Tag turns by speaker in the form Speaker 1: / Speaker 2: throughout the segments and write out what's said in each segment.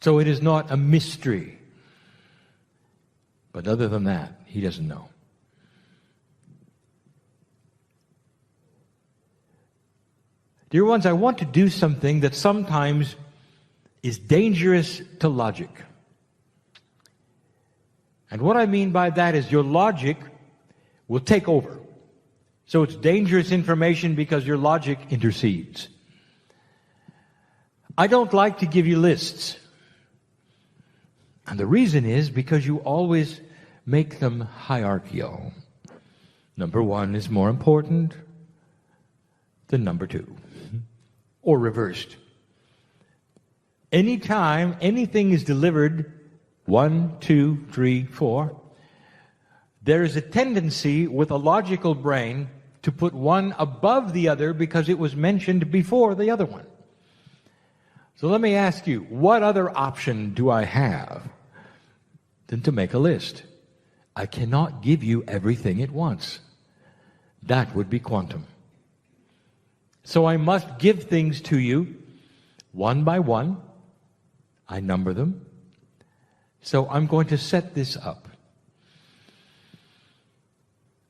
Speaker 1: So it is not a mystery. But other than that, he doesn't know. Dear ones, I want to do something that sometimes is dangerous to logic. And what I mean by that is your logic will take over. So it's dangerous information because your logic intercedes. I don't like to give you lists. And the reason is because you always make them hierarchical. Number one is more important than number two. Or reversed. Anytime anything is delivered 1, 2, 3, 4, there is a tendency with a logical brain to put one above the other because it was mentioned before the other one. So let me ask you, what other option do I have than to make a list? I cannot give you everything at once. That would be quantum. So I must give things to you one by one. I number them. So I'm going to set this up.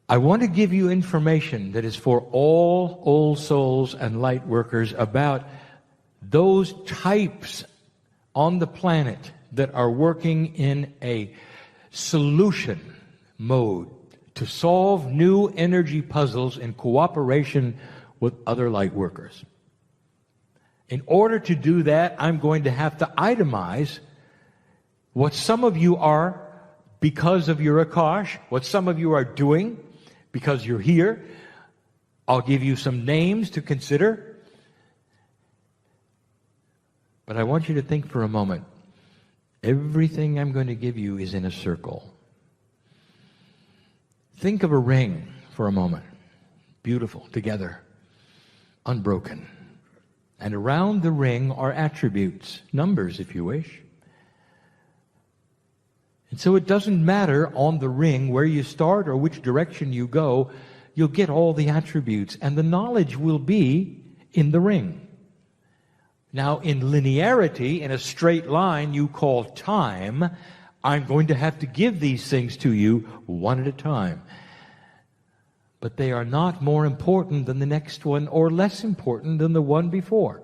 Speaker 1: I want to give you information that is for all old souls and light workers about those types on the planet that are working in a solution mode to solve new energy puzzles in cooperation with other light workers. In order to do that, I'm going to have to itemize what some of you are because of your Akash, what some of you are doing because you're here. I'll give you some names to consider. But I want you to think for a moment. Everything I'm going to give you is in a circle. Think of a ring for a moment. Beautiful, together, unbroken. And around the ring are attributes, numbers if you wish. And so it doesn't matter on the ring where you start or which direction you go, you'll get all the attributes, and the knowledge will be in the ring. Now, in linearity, in a straight line you call time, I'm going to have to give these things to you one at a time. But they are not more important than the next one or less important than the one before.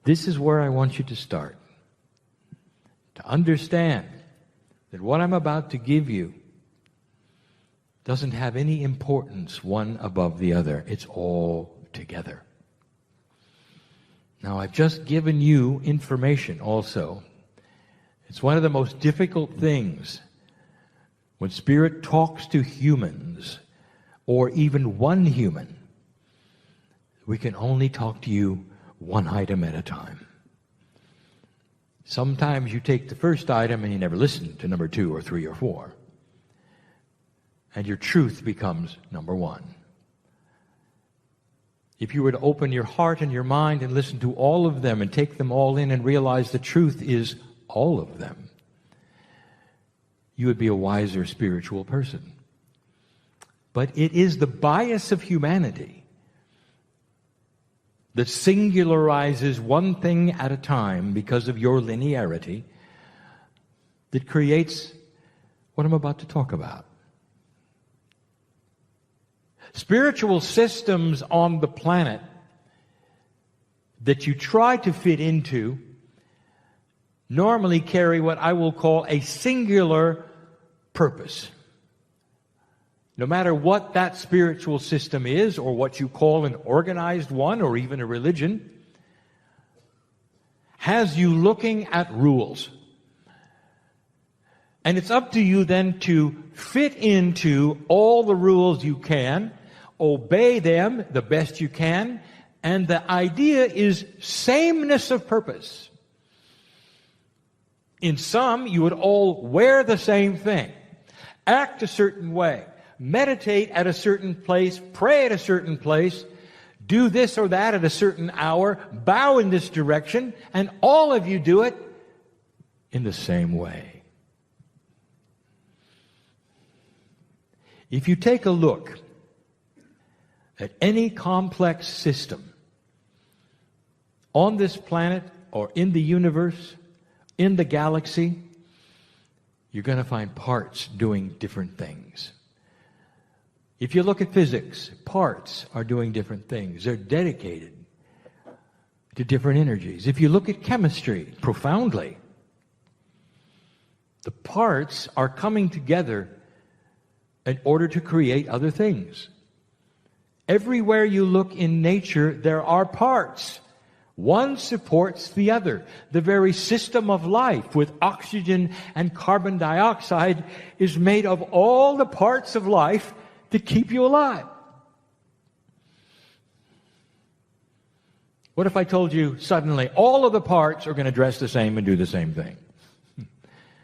Speaker 1: This is where I want you to start. To understand that what I'm about to give you doesn't have any importance one above the other. It's all together. Now, I've just given you information also. It's one of the most difficult things when Spirit talks to humans, or even one human. We can only talk to you one item at a time. Sometimes you take the first item and you never listen to number 2 or 3 or 4. And your truth becomes number 1. If you were to open your heart and your mind and listen to all of them and take them all in and realize the truth is all of them, you would be a wiser spiritual person. But it is the bias of humanity that singularizes one thing at a time because of your linearity that creates what I'm about to talk about. Spiritual systems on the planet that you try to fit into normally carry what I will call a singular purpose. No matter what that spiritual system is, or what you call an organized one, or even a religion, has you looking at rules. And it's up to you then to fit into all the rules you can, obey them the best you can, and the idea is sameness of purpose. In some, you would all wear the same thing, act a certain way, meditate at a certain place, pray at a certain place, do this or that at a certain hour, bow in this direction, and all of you do it in the same way. If you take a look at any complex system on this planet or in the universe, in the galaxy, you're going to find parts doing different things. If you look at physics, parts are doing different things. They're dedicated to different energies. If you look at chemistry profoundly, the parts are coming together in order to create other things. Everywhere you look in nature, there are parts. One supports the other. The very system of life with oxygen and carbon dioxide is made of all the parts of life that keep you alive. What if I told you suddenly all of the parts are going to dress the same and do the same thing?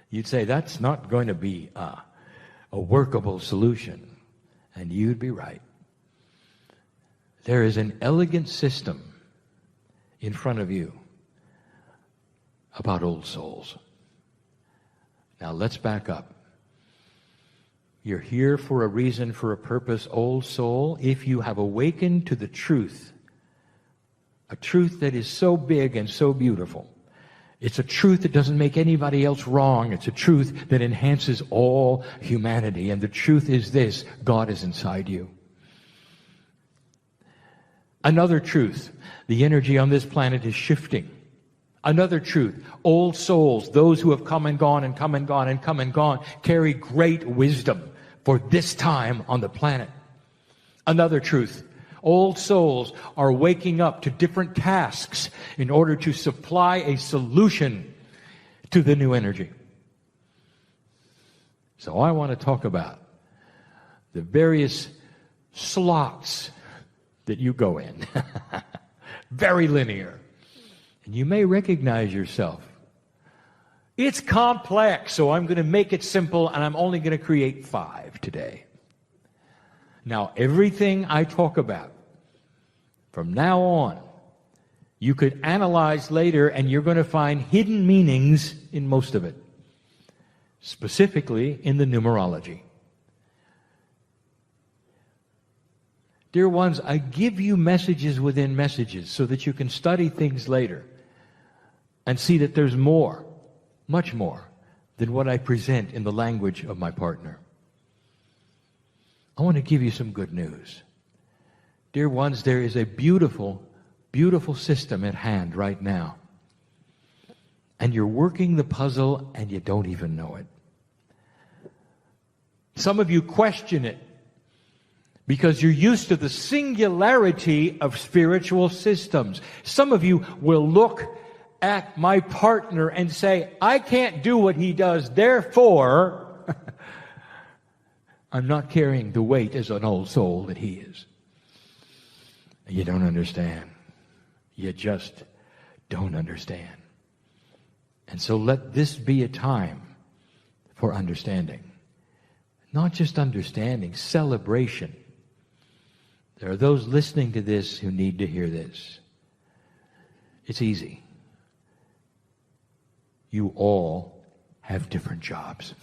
Speaker 1: You'd say that's not going to be a workable solution. And you'd be right. There is an elegant system in front of you about old souls. Now let's back up. You're here for a reason, for a purpose, old soul. If you have awakened to the truth, a truth that is so big and so beautiful, it's a truth that doesn't make anybody else wrong. It's a truth that enhances all humanity. And the truth is this: God is inside you. Another truth: the energy on this planet is shifting. Another truth: old souls, those who have come and gone and come and gone and come and gone, carry great wisdom for this time on the planet. Another truth: old souls are waking up to different tasks in order to supply a solution to the new energy. So I want to talk about the various slots that you go in. Very linear. And you may recognize yourself. It's complex, so I'm going to make it simple, and I'm only going to create 5 today. Now, everything I talk about from now on, you could analyze later, and you're going to find hidden meanings in most of it, specifically in the numerology. Dear ones, I give you messages within messages so that you can study things later and see that there's more, much more, than what I present in the language of my partner. I want to give you some good news. Dear ones, there is a beautiful, beautiful system at hand right now. And you're working the puzzle and you don't even know it. Some of you question it because you're used to the singularity of spiritual systems. Some of you will look at my partner and say, I can't do what he does, therefore, I'm not carrying the weight as an old soul that he is. You don't understand. You just don't understand. And so let this be a time for understanding. Not just understanding, celebration. There are those listening to this who need to hear this. It's easy. You all have different jobs.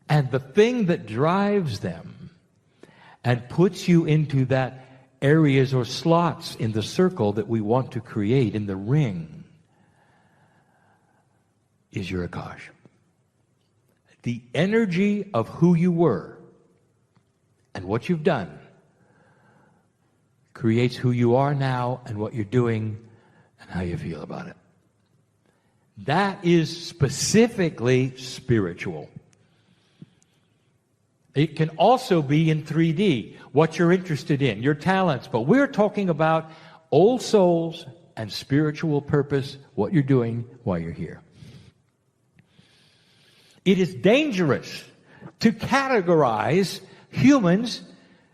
Speaker 1: And the thing that drives them and puts you into that areas or slots in the circle that we want to create, in the ring, is your Akash. The energy of who you were and what you've done creates who you are now and what you're doing and how you feel about it. That is specifically spiritual. It can also be in 3D, what you're interested in, your talents. But we're talking about old souls and spiritual purpose, what you're doing while you're here. It is dangerous to categorize humans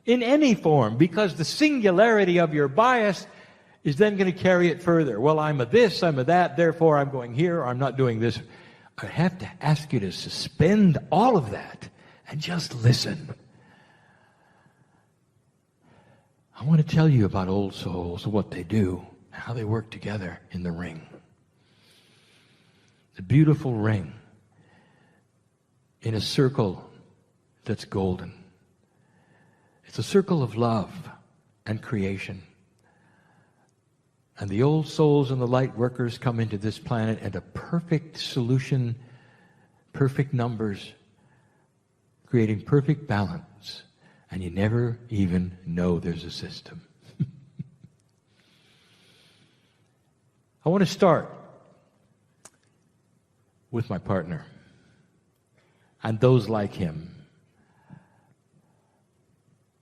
Speaker 1: in any form, because the singularity of your bias is then going to carry it further. Well, I'm a this, I'm a that, therefore I'm going here, or I'm not doing this. I have to ask you to suspend all of that and just listen. I want to tell you about old souls, what they do, how they work together in the ring. The beautiful ring in a circle that's golden. It's a circle of love and creation. And the old souls and the light workers come into this planet at a perfect solution, perfect numbers, creating perfect balance. And you never even know there's a system. I want to start with my partner and those like him.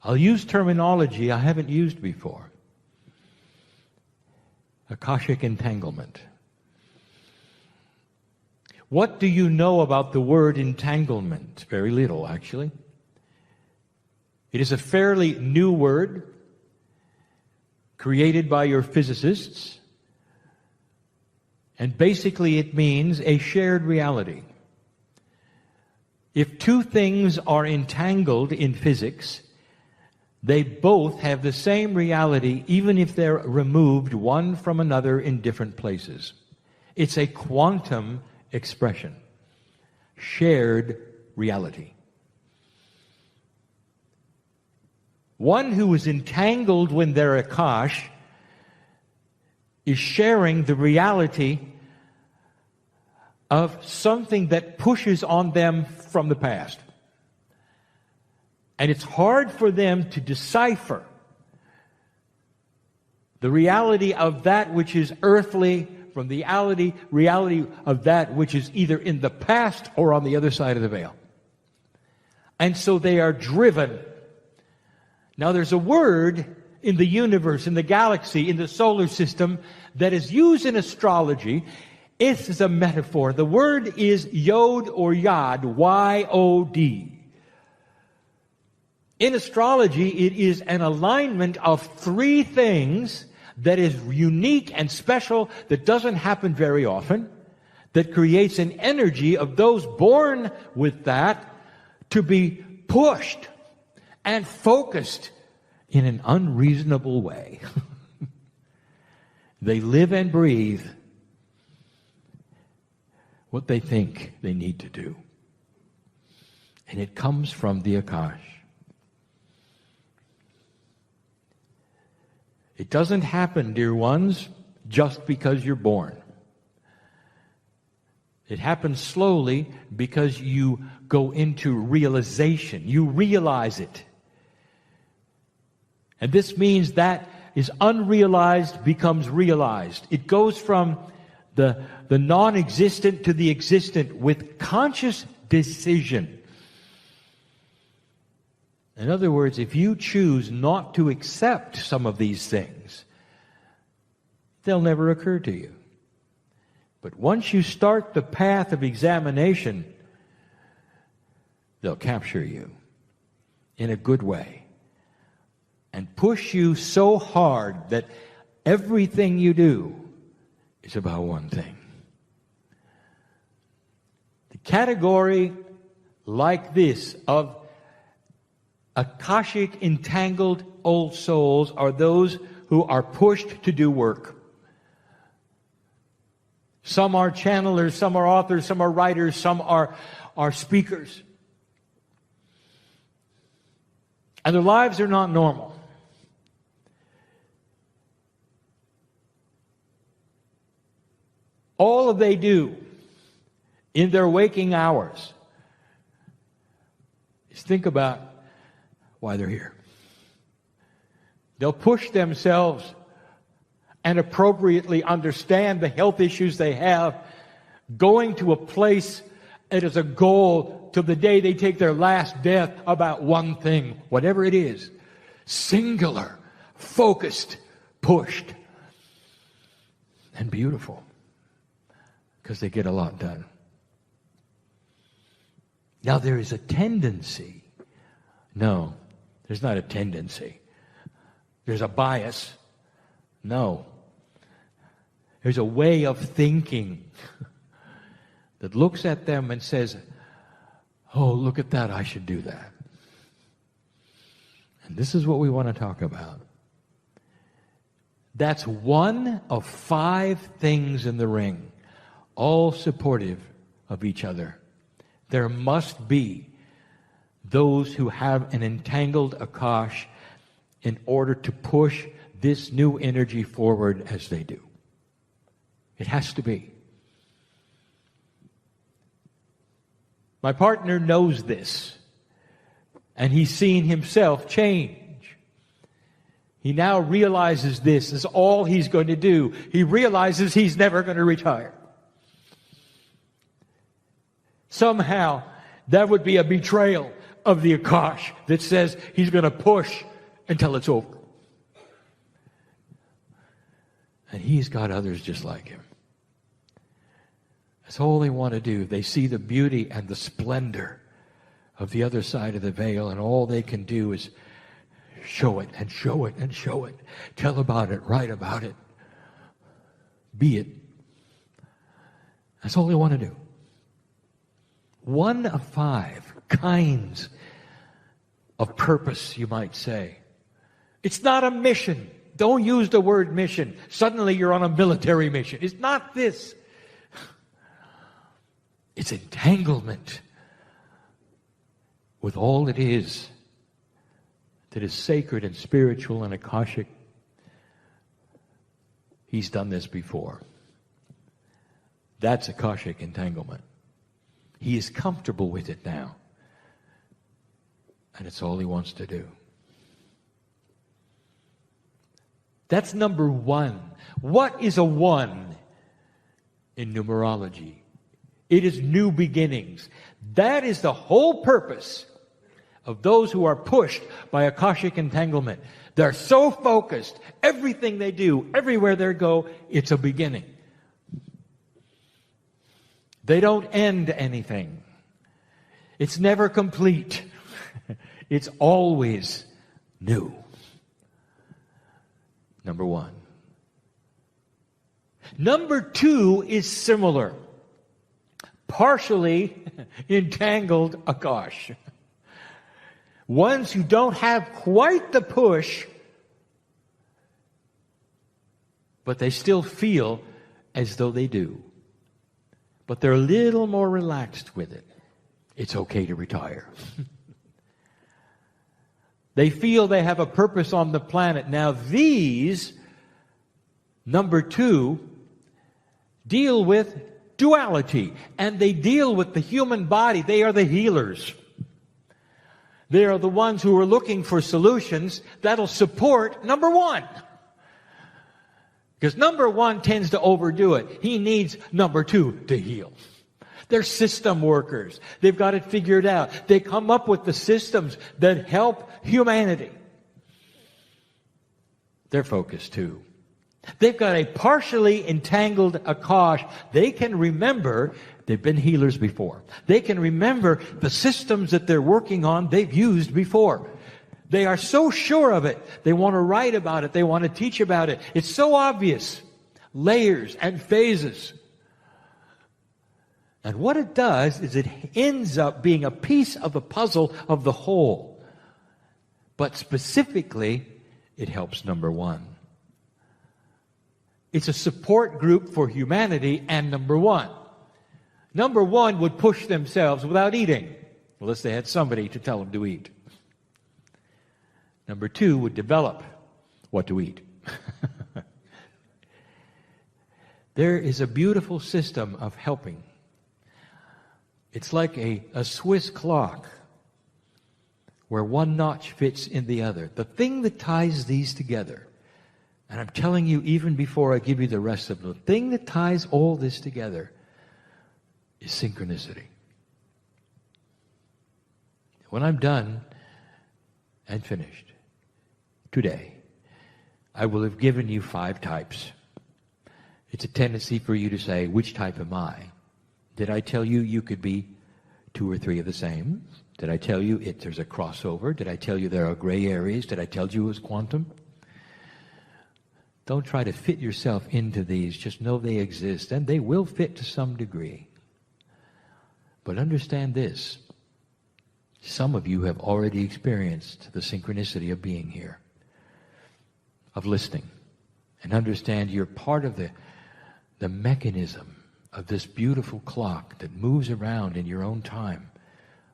Speaker 1: I'll use terminology I haven't used before. Akashic entanglement. What do you know about the word entanglement? Very little, actually. It is a fairly new word created by your physicists. And basically it means a shared reality. If two things are entangled in physics, they both have the same reality, even if they're removed one from another in different places. It's a quantum expression. Shared reality. One who is entangled when they're Akash is sharing the reality of something that pushes on them from the past. And it's hard for them to decipher the reality of that which is earthly from the reality of that which is either in the past or on the other side of the veil. And so they are driven. Now there's a word in the universe, in the galaxy, in the solar system that is used in astrology. It is a metaphor. The word is Yod or Yod, Y-O-D. In astrology, it is an alignment of three things that is unique and special, that doesn't happen very often, that creates an energy of those born with that to be pushed and focused in an unreasonable way. They live and breathe what they think they need to do. And it comes from the Akash. It doesn't happen, dear ones, just because you're born. It happens slowly because you go into realization. You realize it. And this means that is unrealized becomes realized. It goes from the non-existent to the existent with conscious decision. In other words, if you choose not to accept some of these things, they'll never occur to you. But once you start the path of examination, they'll capture you in a good way and push you so hard that everything you do is about one thing. The category like this of Akashic entangled old souls are those who are pushed to do work. Some are channelers, some are authors, some are writers, some are speakers. And their lives are not normal. All they do in their waking hours is think about why they're here. They'll push themselves and appropriately understand the health issues they have, going to a place that is a goal till the day they take their last breath about one thing, whatever it is. Singular, focused, pushed, and beautiful, because they get a lot done. Now there is a tendency. No, there's not a tendency. There's a bias. No. There's a way of thinking that looks at them and says, oh, look at that, I should do that. And this is what we want to talk about. That's one of 5 things in the ring, all supportive of each other. There must be those who have an entangled Akash in order to push this new energy forward as they do. It has to be. My partner knows this, and he's seen himself change. He now realizes this is all he's going to do. He realizes he's never going to retire. Somehow, that would be a betrayal of the Akash that says he's going to push until it's over. And he's got others just like him. That's all they want to do. They see the beauty and the splendor of the other side of the veil, and all they can do is show it and show it and show it. Tell about it, write about it, be it. That's all they want to do. One of 5 kinds of purpose, you might say. It's not a mission. Don't use the word mission. Suddenly you're on a military mission. It's not this. It's entanglement with all it is that is sacred and spiritual and Akashic. He's done this before. That's Akashic entanglement. He is comfortable with it now. And it's all he wants to do. That's number 1. What is a 1 in numerology? It is new beginnings. That is the whole purpose of those who are pushed by Akashic entanglement. They're so focused. Everything they do, everywhere they go, it's a beginning. They don't end anything. It's never complete. It's always new. Number 1. Number 2 is similar. Partially entangled Akash. Ones who don't have quite the push, but they still feel as though they do. But they're a little more relaxed with it. It's okay to retire. They feel they have a purpose on the planet. Now these, number 2, deal with duality. And they deal with the human body. They are the healers. They are the ones who are looking for solutions that'll support number 1. Because number 1 tends to overdo it. He needs number 2 to heal. They're system workers. They've got it figured out. They come up with the systems that help humanity. They're focused too. They've got a partially entangled Akash. They can remember, they've been healers before. They can remember the systems that they're working on they've used before. They are so sure of it. They want to write about it. They want to teach about it. It's so obvious. Layers and phases. And what it does is it ends up being a piece of the puzzle of the whole. But specifically, it helps number 1. It's a support group for humanity and number 1. Number 1 would push themselves without eating, unless they had somebody to tell them to eat. Number 2 would develop what to eat. There is a beautiful system of helping. It's like a Swiss clock where one notch fits in the other. The thing that ties these together, and I'm telling you even before I give you the rest of them, the thing that ties all this together is synchronicity. When I'm done and finished today, I will have given you 5 types. It's a tendency for you to say, which type am I? Did I tell you you could be 2 or 3 of the same? Did I tell you there's a crossover? Did I tell you there are gray areas? Did I tell you it was quantum? Don't try to fit yourself into these. Just know they exist, and they will fit to some degree. But understand this. Some of you have already experienced the synchronicity of being here, of listening, and understand you're part of the mechanism of this beautiful clock that moves around in your own time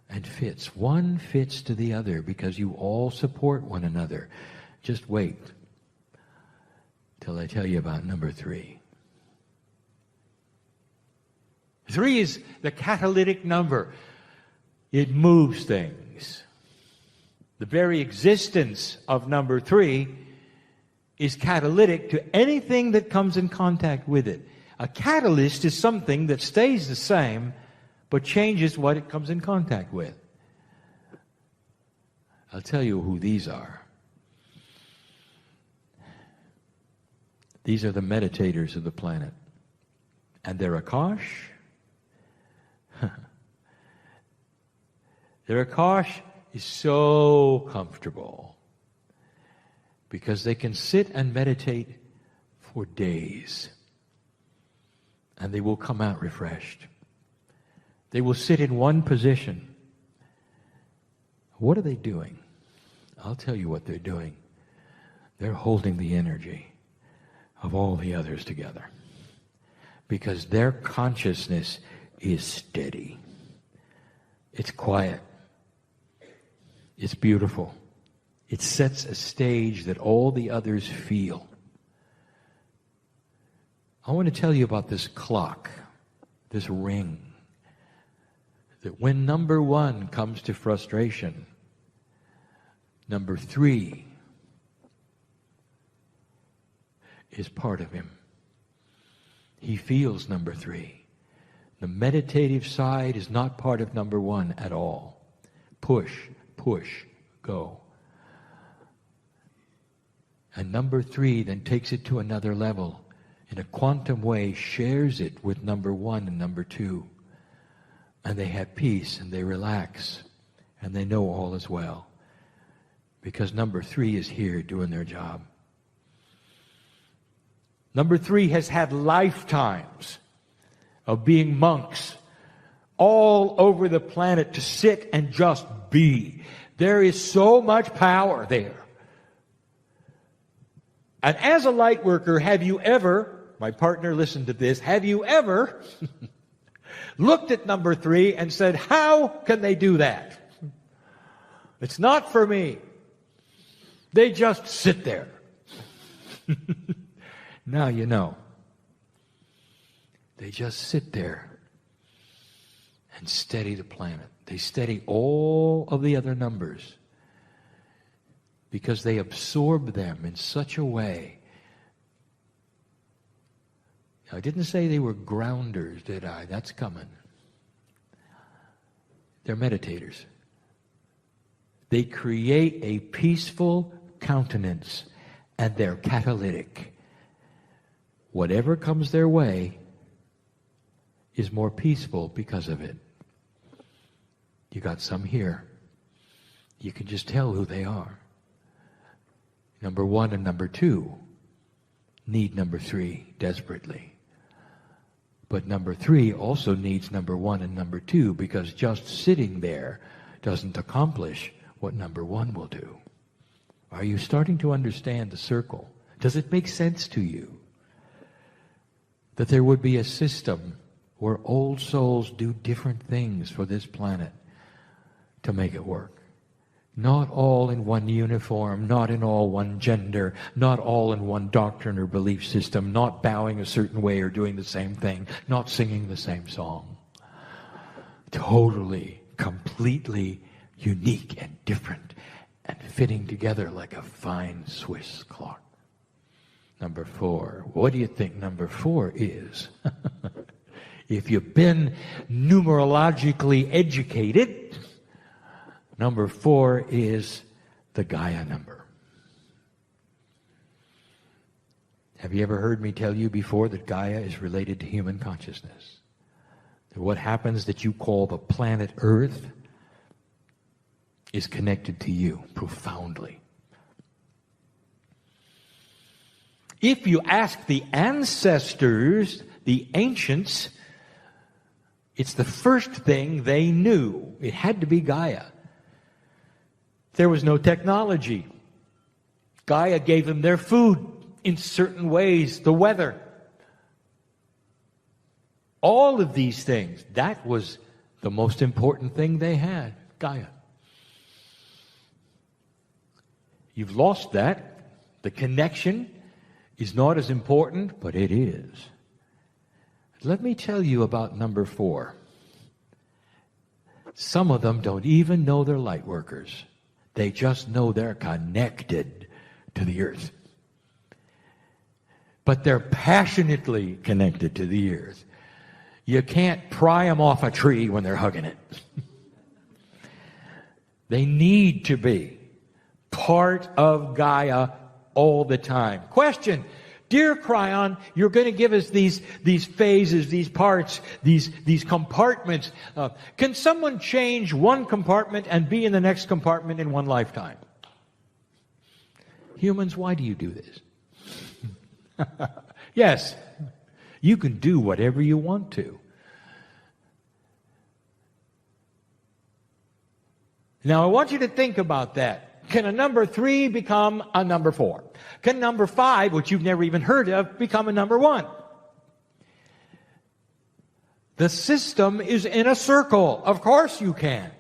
Speaker 1: and fits. One fits to the other because you all support one another. Just wait. till I tell you about number 3. 3 is the catalytic number. It moves things. The very existence of number 3 is catalytic to anything that comes in contact with it. A catalyst is something that stays the same but changes what it comes in contact with. I'll tell you who these are. These are the meditators of the planet. And their Akash, their Akash is so comfortable because they can sit and meditate for days and they will come out refreshed. They will sit in one position. What are they doing? I'll tell you what they're doing. They're holding the energy of all the others together because their consciousness is steady. It's quiet. It's beautiful. It sets a stage that all the others feel. I want to tell you about this clock, this ring, that when number 1 comes to frustration, number 3 is part of him. He feels number 3. The meditative side is not part of number 1 at all. Push, go. And number 3 then takes it to another level. In a quantum way, shares it with number 1 and number 2. And they have peace and they relax. And they know all is well. Because number 3 is here doing their job. Number 3 has had lifetimes of being monks all over the planet to sit and just be. There is so much power there. And as a light worker, have you ever, my partner listened to this, have you ever looked at number 3 and said, how can they do that? It's not for me. They just sit there. Now you know. They just sit there and steady the planet. They steady all of the other numbers because they absorb them in such a way. Now, I didn't say they were grounders, did I? That's coming. They're meditators. They create a peaceful countenance and they're catalytic. Whatever comes their way is more peaceful because of it. You got some here. You can just tell who they are. Number 1 and number 2 need number 3 desperately. But number 3 also needs number 1 and number 2 because just sitting there doesn't accomplish what number 1 will do. Are you starting to understand the circle? Does it make sense to you that there would be a system where old souls do different things for this planet to make it work? Not all in one uniform, not in all one gender, not all in one doctrine or belief system, not bowing a certain way or doing the same thing, not singing the same song. Totally, completely unique and different and fitting together like a fine Swiss clock. Number 4. What do you think number 4 is? If you've been numerologically educated, number 4 is the Gaia number. Have you ever heard me tell you before that Gaia is related to human consciousness? That what happens that you call the planet Earth is connected to you profoundly. If you ask the ancestors, the ancients, it's the first thing they knew. It had to be Gaia. There was no technology. Gaia gave them their food in certain ways, the weather. All of these things, that was the most important thing they had, Gaia. You've lost that. The connection is not as important, but it is. Let me tell you about number 4. Some of them don't even know they're light workers. They just know they're connected to the earth. But they're passionately connected to the earth. You can't pry them off a tree when they're hugging it. They need to be part of Gaia all the time. Question: dear Kryon, you're going to give us these phases, these parts, these compartments. Can someone change one compartment and be in the next compartment in one lifetime? Humans, why do you do this? Yes, you can do whatever you want to. Now, I want you to think about that. Can a number 3 become a number 4? Can number 5, which you've never even heard of, become a number 1? The system is in a circle. Of course you can.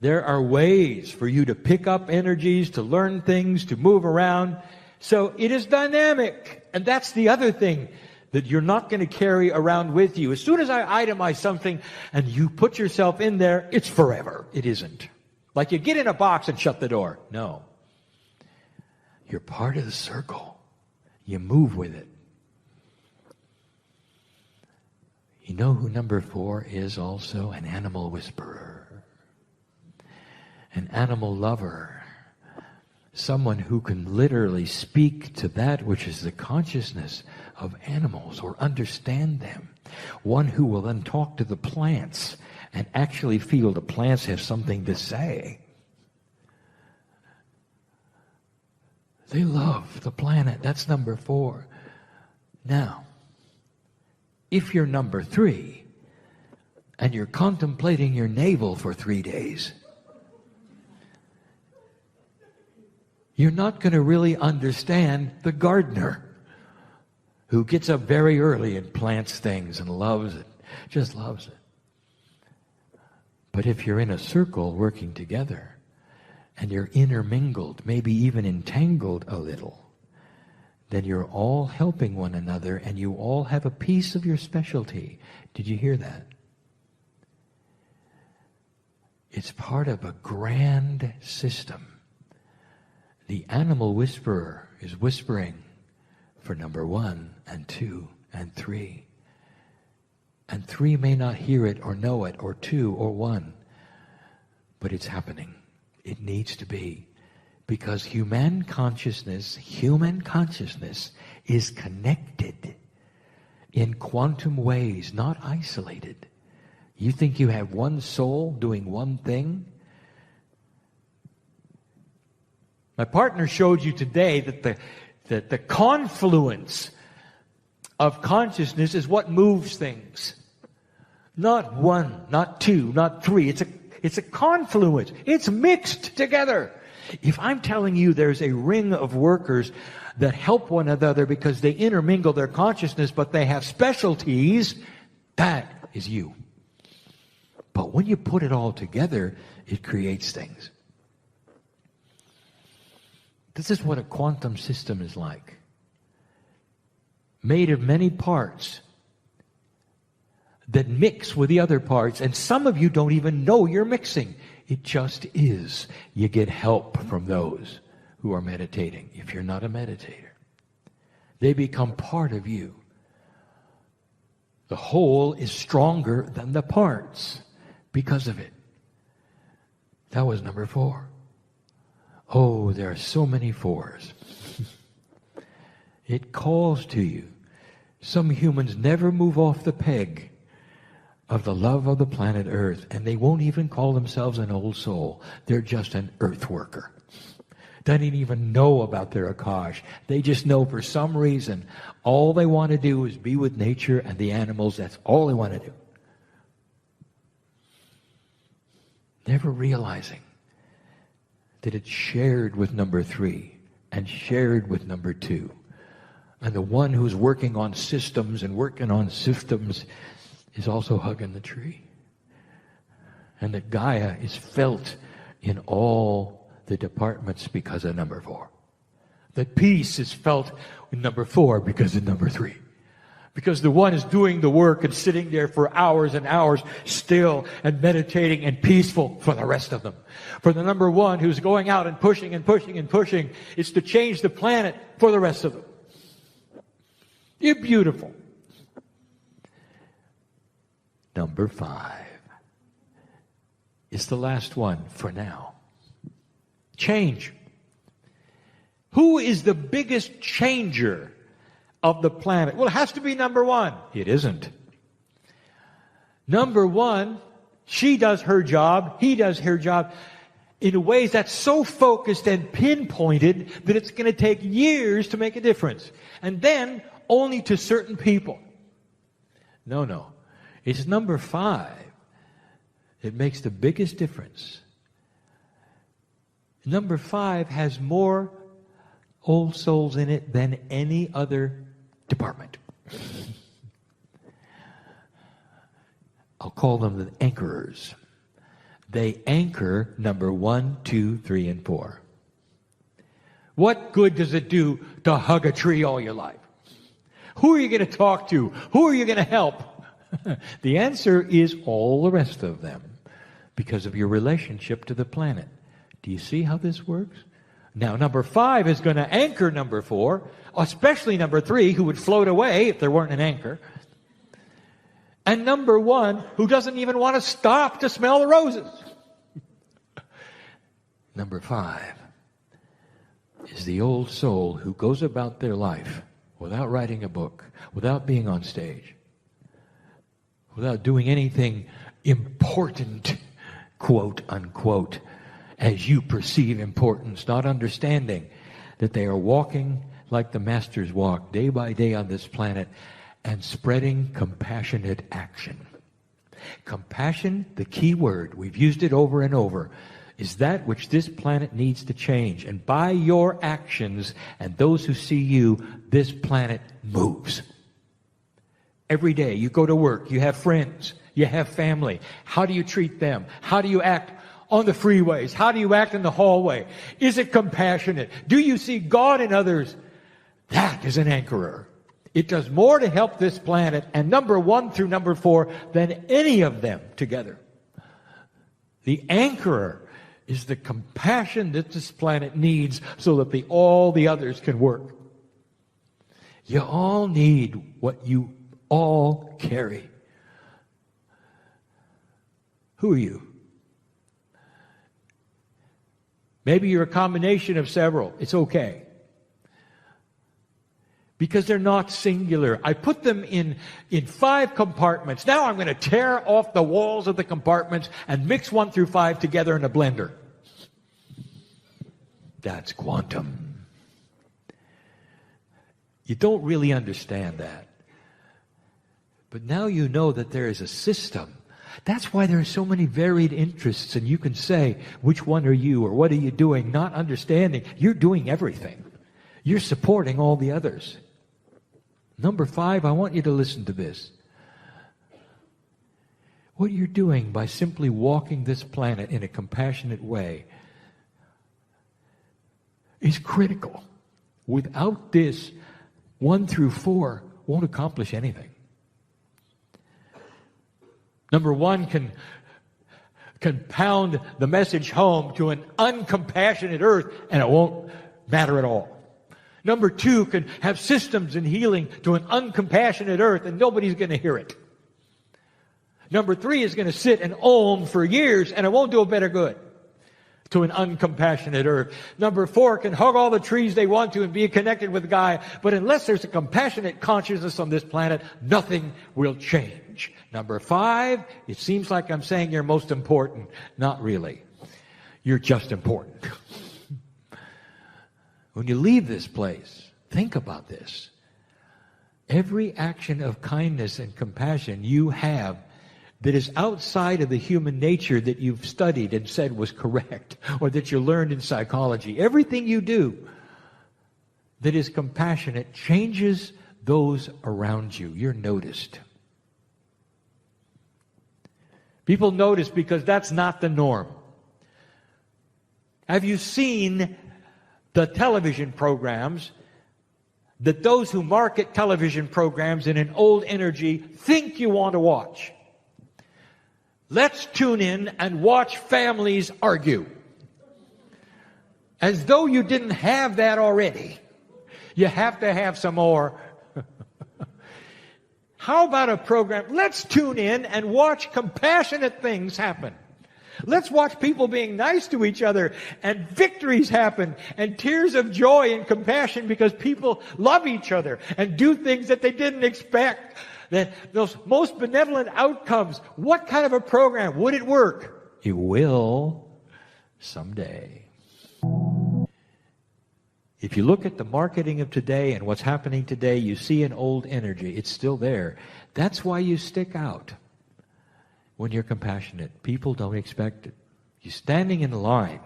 Speaker 1: There are ways for you to pick up energies, to learn things, to move around. So it is dynamic. And that's the other thing that you're not going to carry around with you. As soon as I itemize something and you put yourself in there, it's forever. It isn't. Like you get in a box and shut the door. No. You're part of the circle. You move with it. You know who number 4 is also? An animal whisperer. An animal lover. Someone who can literally speak to that which is the consciousness of animals or understand them. One who will then talk to the plants and actually feel the plants have something to say. They love the planet. That's number 4. Now, if you're number 3 and you're contemplating your navel for 3 days, you're not going to really understand the gardener who gets up very early and plants things and loves it, just loves it. But if you're in a circle working together and you're intermingled, maybe even entangled a little, then you're all helping one another and you all have a piece of your specialty. Did you hear that? It's part of a grand system. The animal whisperer is whispering for number 1 and 2 and 3. And 3 may not hear it or know it, or 2 or 1. But it's happening. It needs to be. Because human consciousness is connected in quantum ways, not isolated. You think you have one soul doing one thing? My partner showed you today that the confluence of consciousness is what moves things. Not 1, not 2, not 3. It's a confluence. It's mixed together. If I'm telling you there's a ring of workers that help one another because they intermingle their consciousness, but they have specialties, that is you. But when you put it all together, it creates things. This is what a quantum system is like. Made of many parts that mix with the other parts, and some of you don't even know you're mixing. It just is. You get help from those who are meditating. If you're not a meditator, they become part of you. The whole is stronger than the parts because of it. That was number 4. Oh, there are so many 4s. It calls to you. Some humans never move off the peg of the love of the planet Earth, and they won't even call themselves an old soul. They're just an earth worker. They don't even know about their Akash. They just know for some reason all they want to do is be with nature and the animals. That's all they want to do. Never realizing that it's shared with number 3 and shared with number 2. And the one who's working on systems is also hugging the tree. And that Gaia is felt in all the departments because of number 4. That peace is felt in number 4 because of number 3. Because the one is doing the work and sitting there for hours and hours still and meditating and peaceful for the rest of them. For the number 1 who's going out and pushing and pushing and pushing, it's to change the planet for the rest of them. You're beautiful. Number 5 is the last one for now. Change. Who is the biggest changer of the planet? Well, it has to be number 1. It isn't. Number 1, she does her job, he does her job in ways that's so focused and pinpointed that it's going to take years to make a difference. And then only to certain people. No. It's number 5 that makes the biggest difference. Number 5 has more old souls in it than any other department. I'll call them the anchorers. They anchor number 1, 2, 3, and 4. What good does it do to hug a tree all your life? Who are you going to talk to? Who are you going to help? The answer is all the rest of them, because of your relationship to the planet. Do you see how this works? Now, number 5 is going to anchor number 4, especially number 3, who would float away if there weren't an anchor. And number 1, who doesn't even want to stop to smell the roses. Number 5 is the old soul who goes about their life without writing a book, without being on stage, without doing anything important, quote unquote, as you perceive importance, not understanding that they are walking like the masters walk day by day on this planet and spreading compassionate action. Compassion, the key word, we've used it over and over, is that which this planet needs to change. And by your actions and those who see you, this planet moves. Every day you go to work, you have friends, you have family. How do you treat them? How do you act on the freeways? How do you act in the hallway? Is it compassionate? Do you see God in others? That is an anchorer. It does more to help this planet and number 1 through number 4 than any of them together. The anchorer is the compassion that this planet needs so that all the others can work. You all need what you all carry. Who are you? Maybe you're a combination of several. It's okay. Because they're not singular. I put them in 5 compartments. Now I'm going to tear off the walls of the compartments and mix 1 through 5 together in a blender. That's quantum. You don't really understand that. But now you know that there is a system. That's why there are so many varied interests, and you can say, which one are you, or what are you doing, not understanding. You're doing everything. You're supporting all the others. Number 5, I want you to listen to this. What you're doing by simply walking this planet in a compassionate way is critical. Without this, 1 through 4 won't accomplish anything. Number 1 can pound the message home to an uncompassionate earth, and it won't matter at all. Number 2 can have systems and healing to an uncompassionate earth, and nobody's going to hear it. Number 3 is going to sit and ohm for years, and it won't do a better good to an uncompassionate earth. Number 4 can hug all the trees they want to and be connected with God, but unless there's a compassionate consciousness on this planet, nothing will change. Number 5, it seems like I'm saying you're most important. Not really. You're just important. When you leave this place, think about this. Every action of kindness and compassion you have that is outside of the human nature that you've studied and said was correct, or that you learned in psychology, everything you do that is compassionate changes those around you. You're noticed. People notice because that's not the norm. Have you seen the television programs that those who market television programs in an old energy think you want to watch. Let's tune in and watch families argue. As though you didn't have that already. You have to have some more. How about a program? Let's tune in and watch compassionate things happen. Let's watch people being nice to each other and victories happen and tears of joy and compassion because people love each other and do things that they didn't expect. That those most benevolent outcomes. What kind of a program? Would it work? It will someday. If you look at the marketing of today and what's happening today, you see an old energy. It's still there. That's why you stick out when you're compassionate. People don't expect it. You're standing in line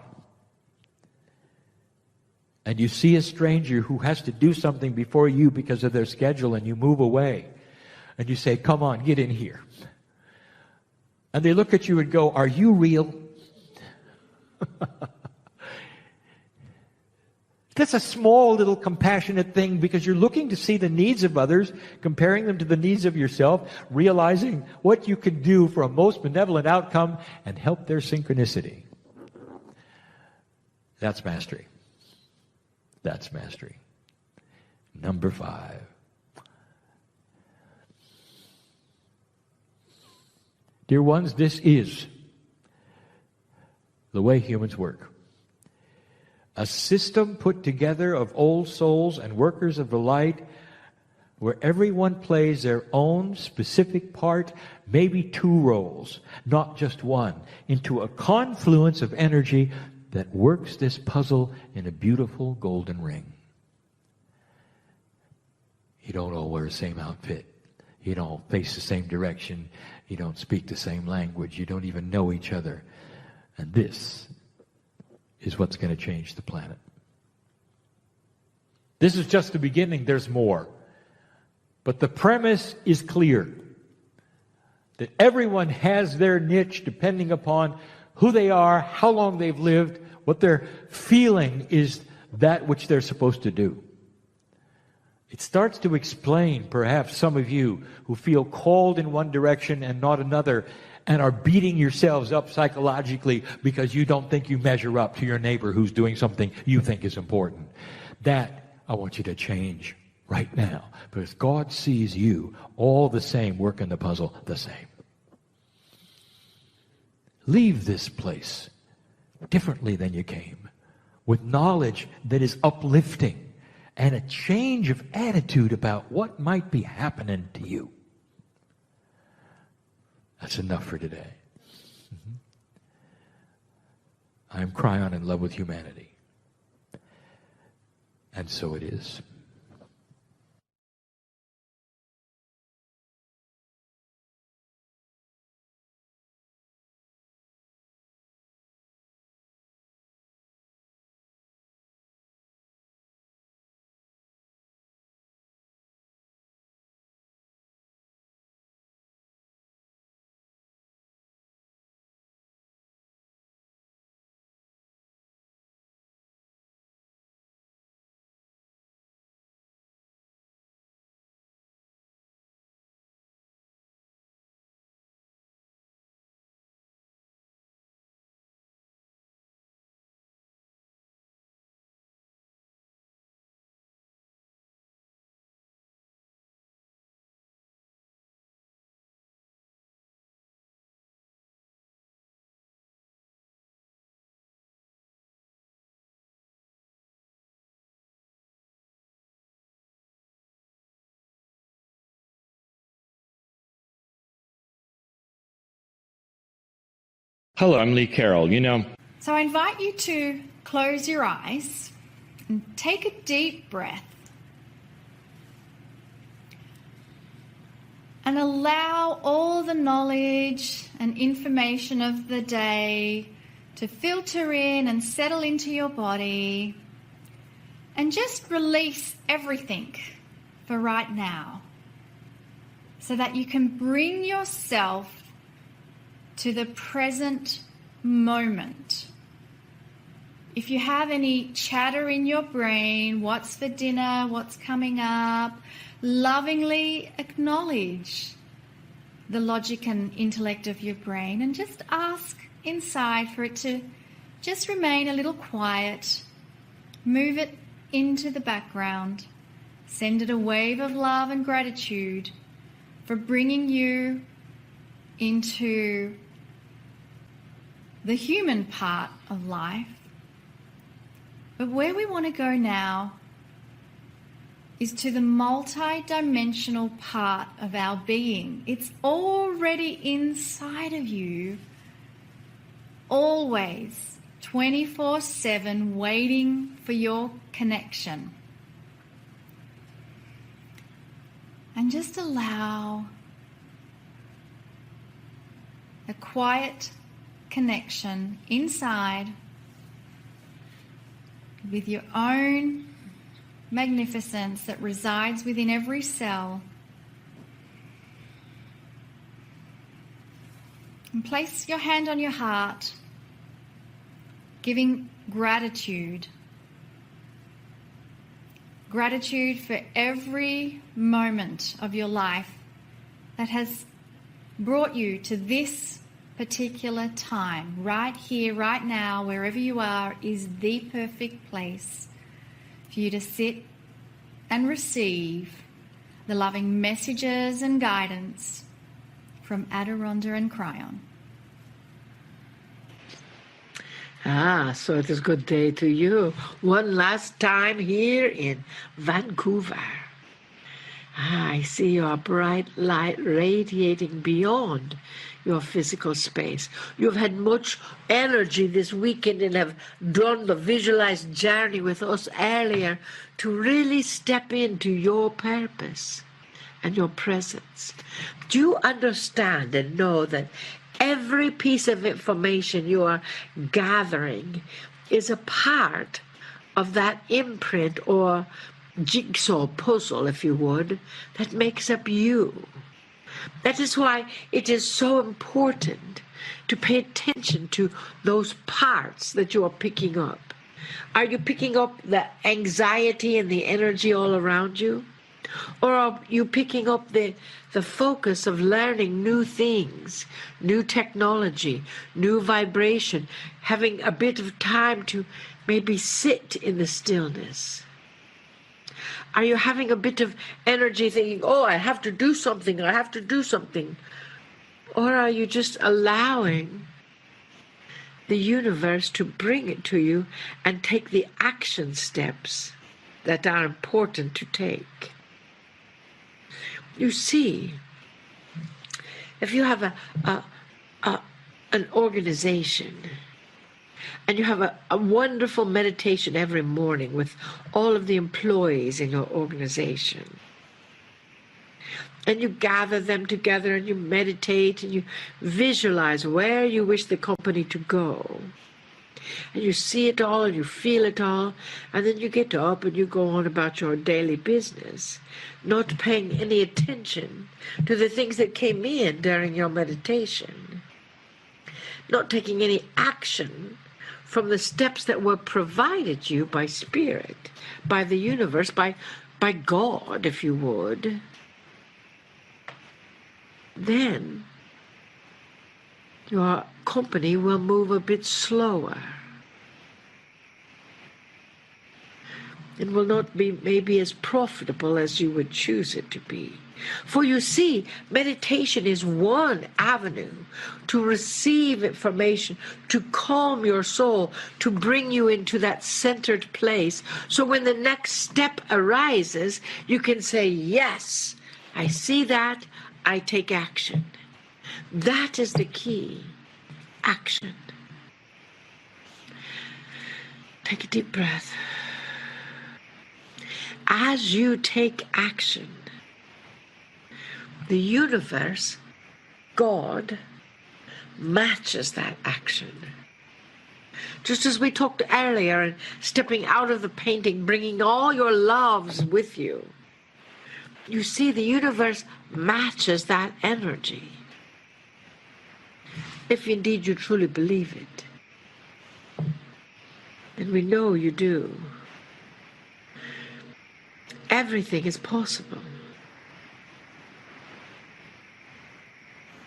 Speaker 1: and you see a stranger who has to do something before you because of their schedule, and you move away and you say, come on, get in here. And they look at you and go, are you real? That's a small little compassionate thing because you're looking to see the needs of others, comparing them to the needs of yourself, realizing what you can do for a most benevolent outcome and help their synchronicity. That's mastery. That's mastery. Number 5. Dear ones, this is the way humans work. A system put together of old souls and workers of the light where everyone plays their own specific part, maybe 2 roles, not just one, into a confluence of energy that works this puzzle in a beautiful golden ring. You don't all wear the same outfit. You don't face the same direction. You don't speak the same language. You don't even know each other. And this is what's going to change the planet. This is just the beginning. There's more. But the premise is clear. That everyone has their niche depending upon who they are, how long they've lived, what their feeling is that which they're supposed to do. It starts to explain, perhaps some of you who feel called in one direction and not another, and are beating yourselves up psychologically because you don't think you measure up to your neighbor who's doing something you think is important. That I want you to change right now, because God sees you all the same, working the puzzle the same. Leave this place differently than you came, with knowledge that is uplifting and a change of attitude about what might be happening to you. That's enough for today. I am Kryon, in love with humanity. And so it is.
Speaker 2: Hello, I'm Lee Carroll.
Speaker 3: So I invite you to close your eyes and take a deep breath and allow all the knowledge and information of the day to filter in and settle into your body, and just release everything for right now so that you can bring yourself to the present moment. If you have any chatter in your brain, what's for dinner, what's coming up, lovingly acknowledge the logic and intellect of your brain and just ask inside for it to just remain a little quiet. Move it into the background. Send it a wave of love and gratitude for bringing you into the human part of life. But where we want to go now is to the multi-dimensional part of our being. It's already inside of you, always, 24/7, waiting for your connection. And just allow a quiet connection inside with your own magnificence that resides within every cell. And place your hand on your heart, giving gratitude. Gratitude for every moment of your life that has brought you to this particular time. Right here, right now, wherever you are, is the perfect place for you to sit and receive the loving messages and guidance from Adironda and Kryon.
Speaker 2: So it is good day to you. One last time here in Vancouver. I see your bright light radiating beyond your physical space. You've had much energy this weekend and have done the visualized journey with us earlier to really step into your purpose and your presence. Do you understand and know that every piece of information you are gathering is a part of that imprint or jigsaw puzzle, if you would, that makes up you? That is why it is so important to pay attention to those parts that you are picking up. Are you picking up the anxiety and the energy all around you? Or are you picking up the focus of learning new things, new technology, new vibration, having a bit of time to maybe sit in the stillness? Are you having a bit of energy thinking, oh, I have to do something, I have to do something? Or are you just allowing the universe to bring it to you and take the action steps that are important to take? You see, if you have an organization and you have a wonderful meditation every morning with all of the employees in your organization, and you gather them together and you meditate and you visualize where you wish the company to go, and you see it all and you feel it all, and then you get up and you go on about your daily business, not paying any attention to the things that came in during your meditation, not taking any action from the steps that were provided you by Spirit, by the universe, by God, if you would, then your company will move a bit slower. It will not be maybe as profitable as you would choose it to be. For you see, meditation is one avenue to receive information, to calm your soul, to bring you into that centered place. So when the next step arises, you can say, yes, I see that, I take action. That is the key. Action. Take a deep breath. As you take action, the universe, God, matches that action. Just as we talked earlier, and stepping out of the painting, bringing all your loves with you, you see the universe matches that energy. If indeed you truly believe it. And we know you do. Everything is possible.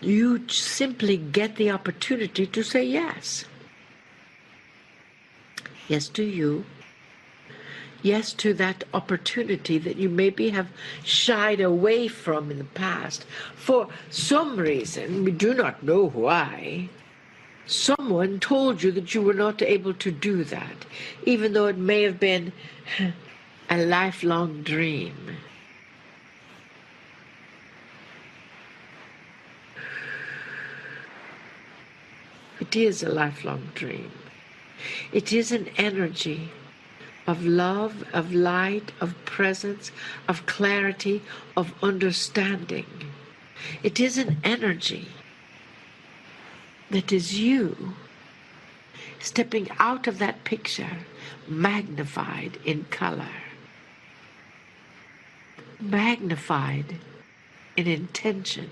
Speaker 2: You simply get the opportunity to say yes. Yes to you. Yes to that opportunity that you maybe have shied away from in the past. For some reason, we do not know why, someone told you that you were not able to do that, even though it may have been a lifelong dream. It is a lifelong dream. It is an energy of love, of light, of presence, of clarity, of understanding. It is an energy that is you stepping out of that picture, magnified in color, magnified in intention.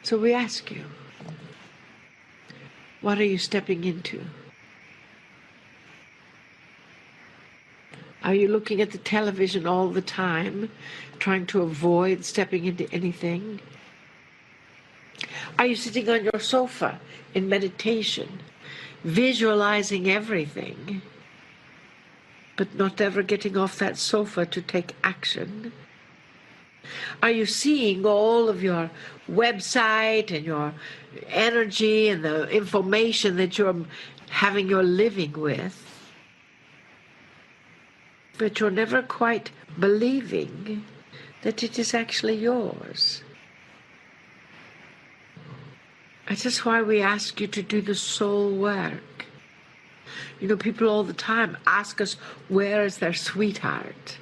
Speaker 2: So we ask you, what are you stepping into? Are you looking at the television all the time, trying to avoid stepping into anything? Are you sitting on your sofa in meditation, visualizing everything, but not ever getting off that sofa to take action? Are you seeing all of your website and your energy and the information that you're having your living with, but you're never quite believing that it is actually yours? That is why we ask you to do the soul work. You know, people all the time ask us, where is their sweetheart?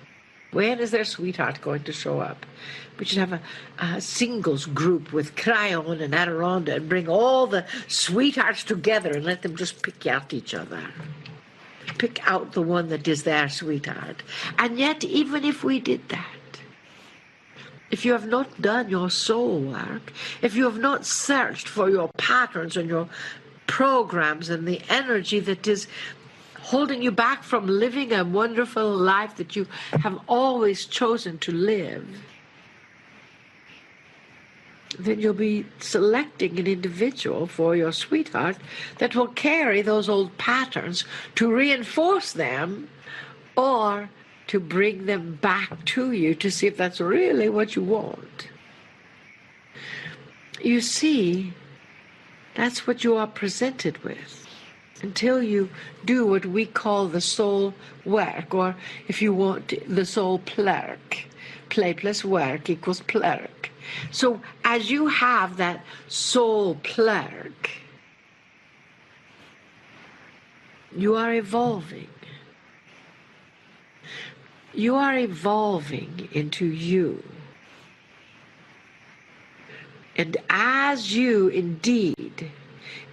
Speaker 2: When is their sweetheart going to show up? We should have a singles group with Kryon and Adirondda and bring all the sweethearts together and let them just pick out each other. Pick out the one that is their sweetheart. And yet, even if we did that, if you have not done your soul work, if you have not searched for your patterns and your programs and the energy that is holding you back from living a wonderful life that you have always chosen to live, then you'll be selecting an individual for your sweetheart that will carry those old patterns to reinforce them or to bring them back to you to see if that's really what you want. You see, that's what you are presented with until you do what we call the soul work, or if you want, the soul plurk. Play plus work equals plurk. So as you have that soul plurk, you are evolving. You are evolving into you. And as you indeed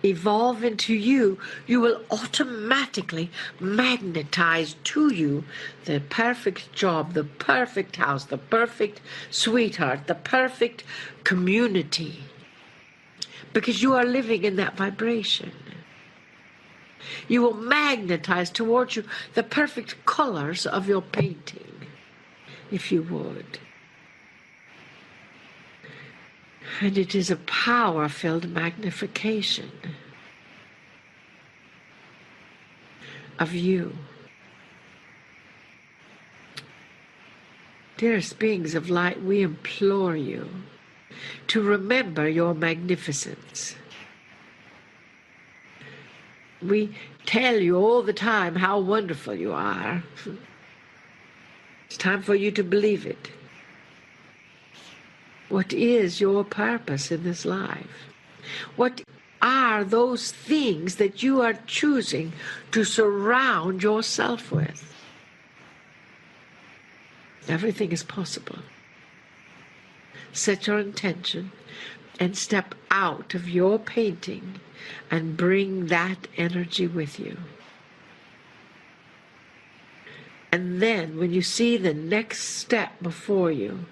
Speaker 2: evolve into you, you will automatically magnetize to you the perfect job, the perfect house, the perfect sweetheart, the perfect community. Because you are living in that vibration. You will magnetize towards you the perfect colors of your painting, if you would. And it is a power-filled magnification of you. Dearest beings of light, we implore you to remember your magnificence. We tell you all the time how wonderful you are. It's time for you to believe it. What is your purpose in this life? What are those things that you are choosing to surround yourself with? Everything is possible. Set your intention and step out of your painting and bring that energy with you. And then when you see the next step before you,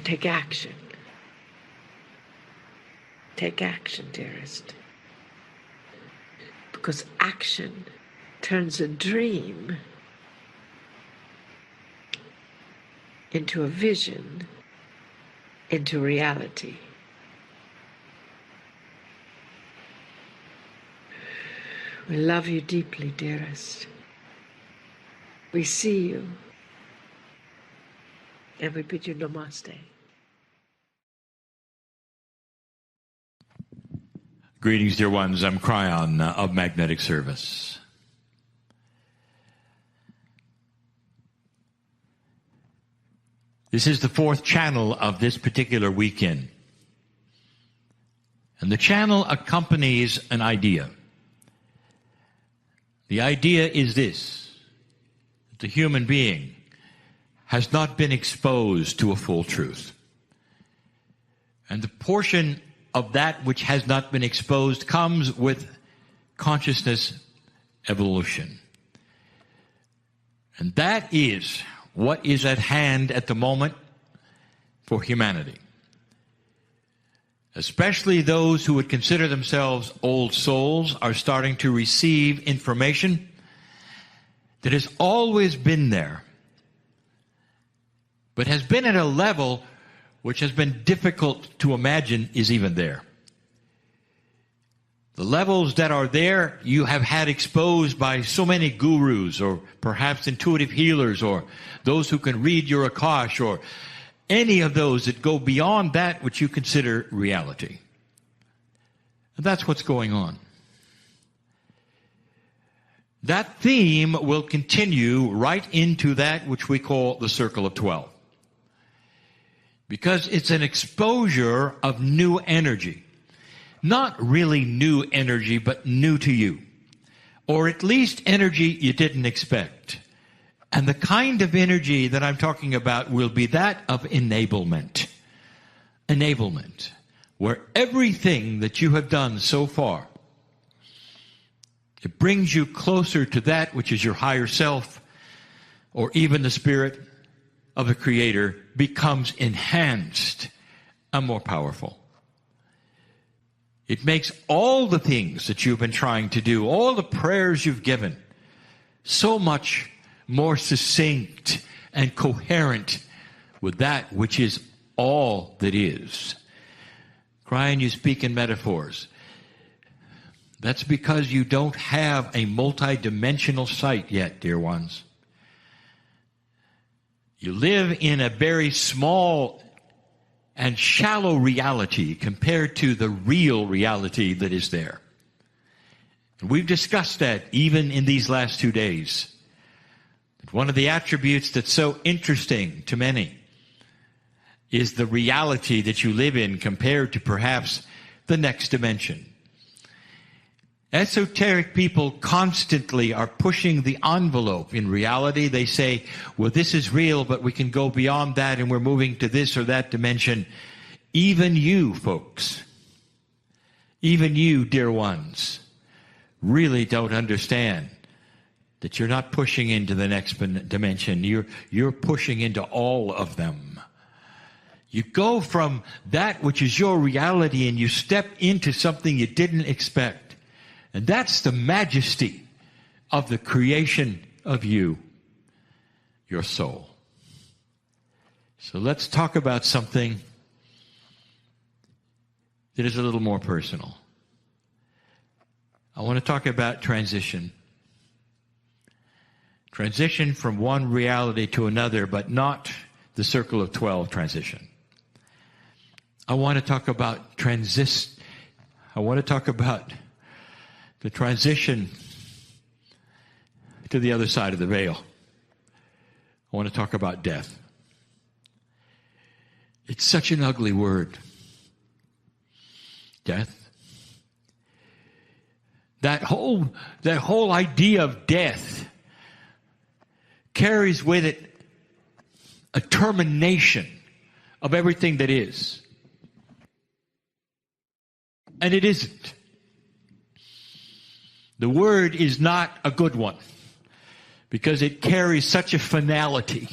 Speaker 2: take action. Take action, dearest. Because action turns a dream into a vision, into reality. We love you deeply, dearest. We see you. And we bid you namaste.
Speaker 1: Greetings, dear ones. I'm Kryon of Magnetic Service. This is the fourth channel of this particular weekend. And the channel accompanies an idea. The idea is this: that the human being has not been exposed to a full truth. And the portion of that which has not been exposed comes with consciousness evolution. And that is what is at hand at the moment for humanity. Especially those who would consider themselves old souls are starting to receive information that has always been there, but has been at a level which has been difficult to imagine is even there. The levels that are there, you have had exposed by so many gurus, or perhaps intuitive healers, or those who can read your Akash, or any of those that go beyond that which you consider reality. And that's what's going on. That theme will continue right into that which we call the Circle of 12. Because it's an exposure of new energy. Not really new energy, but new to you. Or at least energy you didn't expect. And the kind of energy that I'm talking about will be that of enablement. Enablement. Where everything that you have done so far, it brings you closer to that which is your higher self, or even the spirit of the Creator, becomes enhanced and more powerful. It makes all the things that you've been trying to do, all the prayers you've given, so much more succinct and coherent with that which is all that is. Kryon, you speak in metaphors. That's because you don't have a multidimensional sight yet, dear ones. You live in a very small and shallow reality compared to the real reality that is there. And we've discussed that even in these last 2 days. One of the attributes that's so interesting to many is the reality that you live in compared to perhaps the next dimension. Esoteric people constantly are pushing the envelope. In reality, they say, well, this is real, but we can go beyond that and we're moving to this or that dimension. Even you, folks, even you, dear ones, really don't understand that you're not pushing into the next dimension. You're pushing into all of them. You go from that which is your reality and you step into something you didn't expect. And that's the majesty of the creation of you, your soul. So let's talk about something that is a little more personal. I want to talk about transition. Transition from one reality to another, but not the Circle of 12 transition. I want to talk about I want to talk about the transition to the other side of the veil. I want to talk about death. It's such an ugly word. Death. That whole idea of death carries with it a termination of everything that is. And it isn't. The word is not a good one because it carries such a finality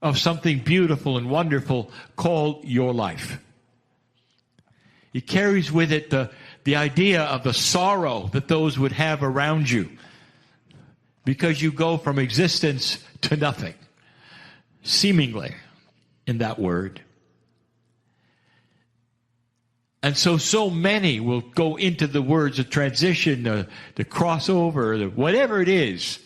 Speaker 1: of something beautiful and wonderful called your life. It carries with it the the idea of the sorrow that those would have around you, because you go from existence to nothing, seemingly, in that word. And so many will go into the words of transition, the crossover, whatever it is,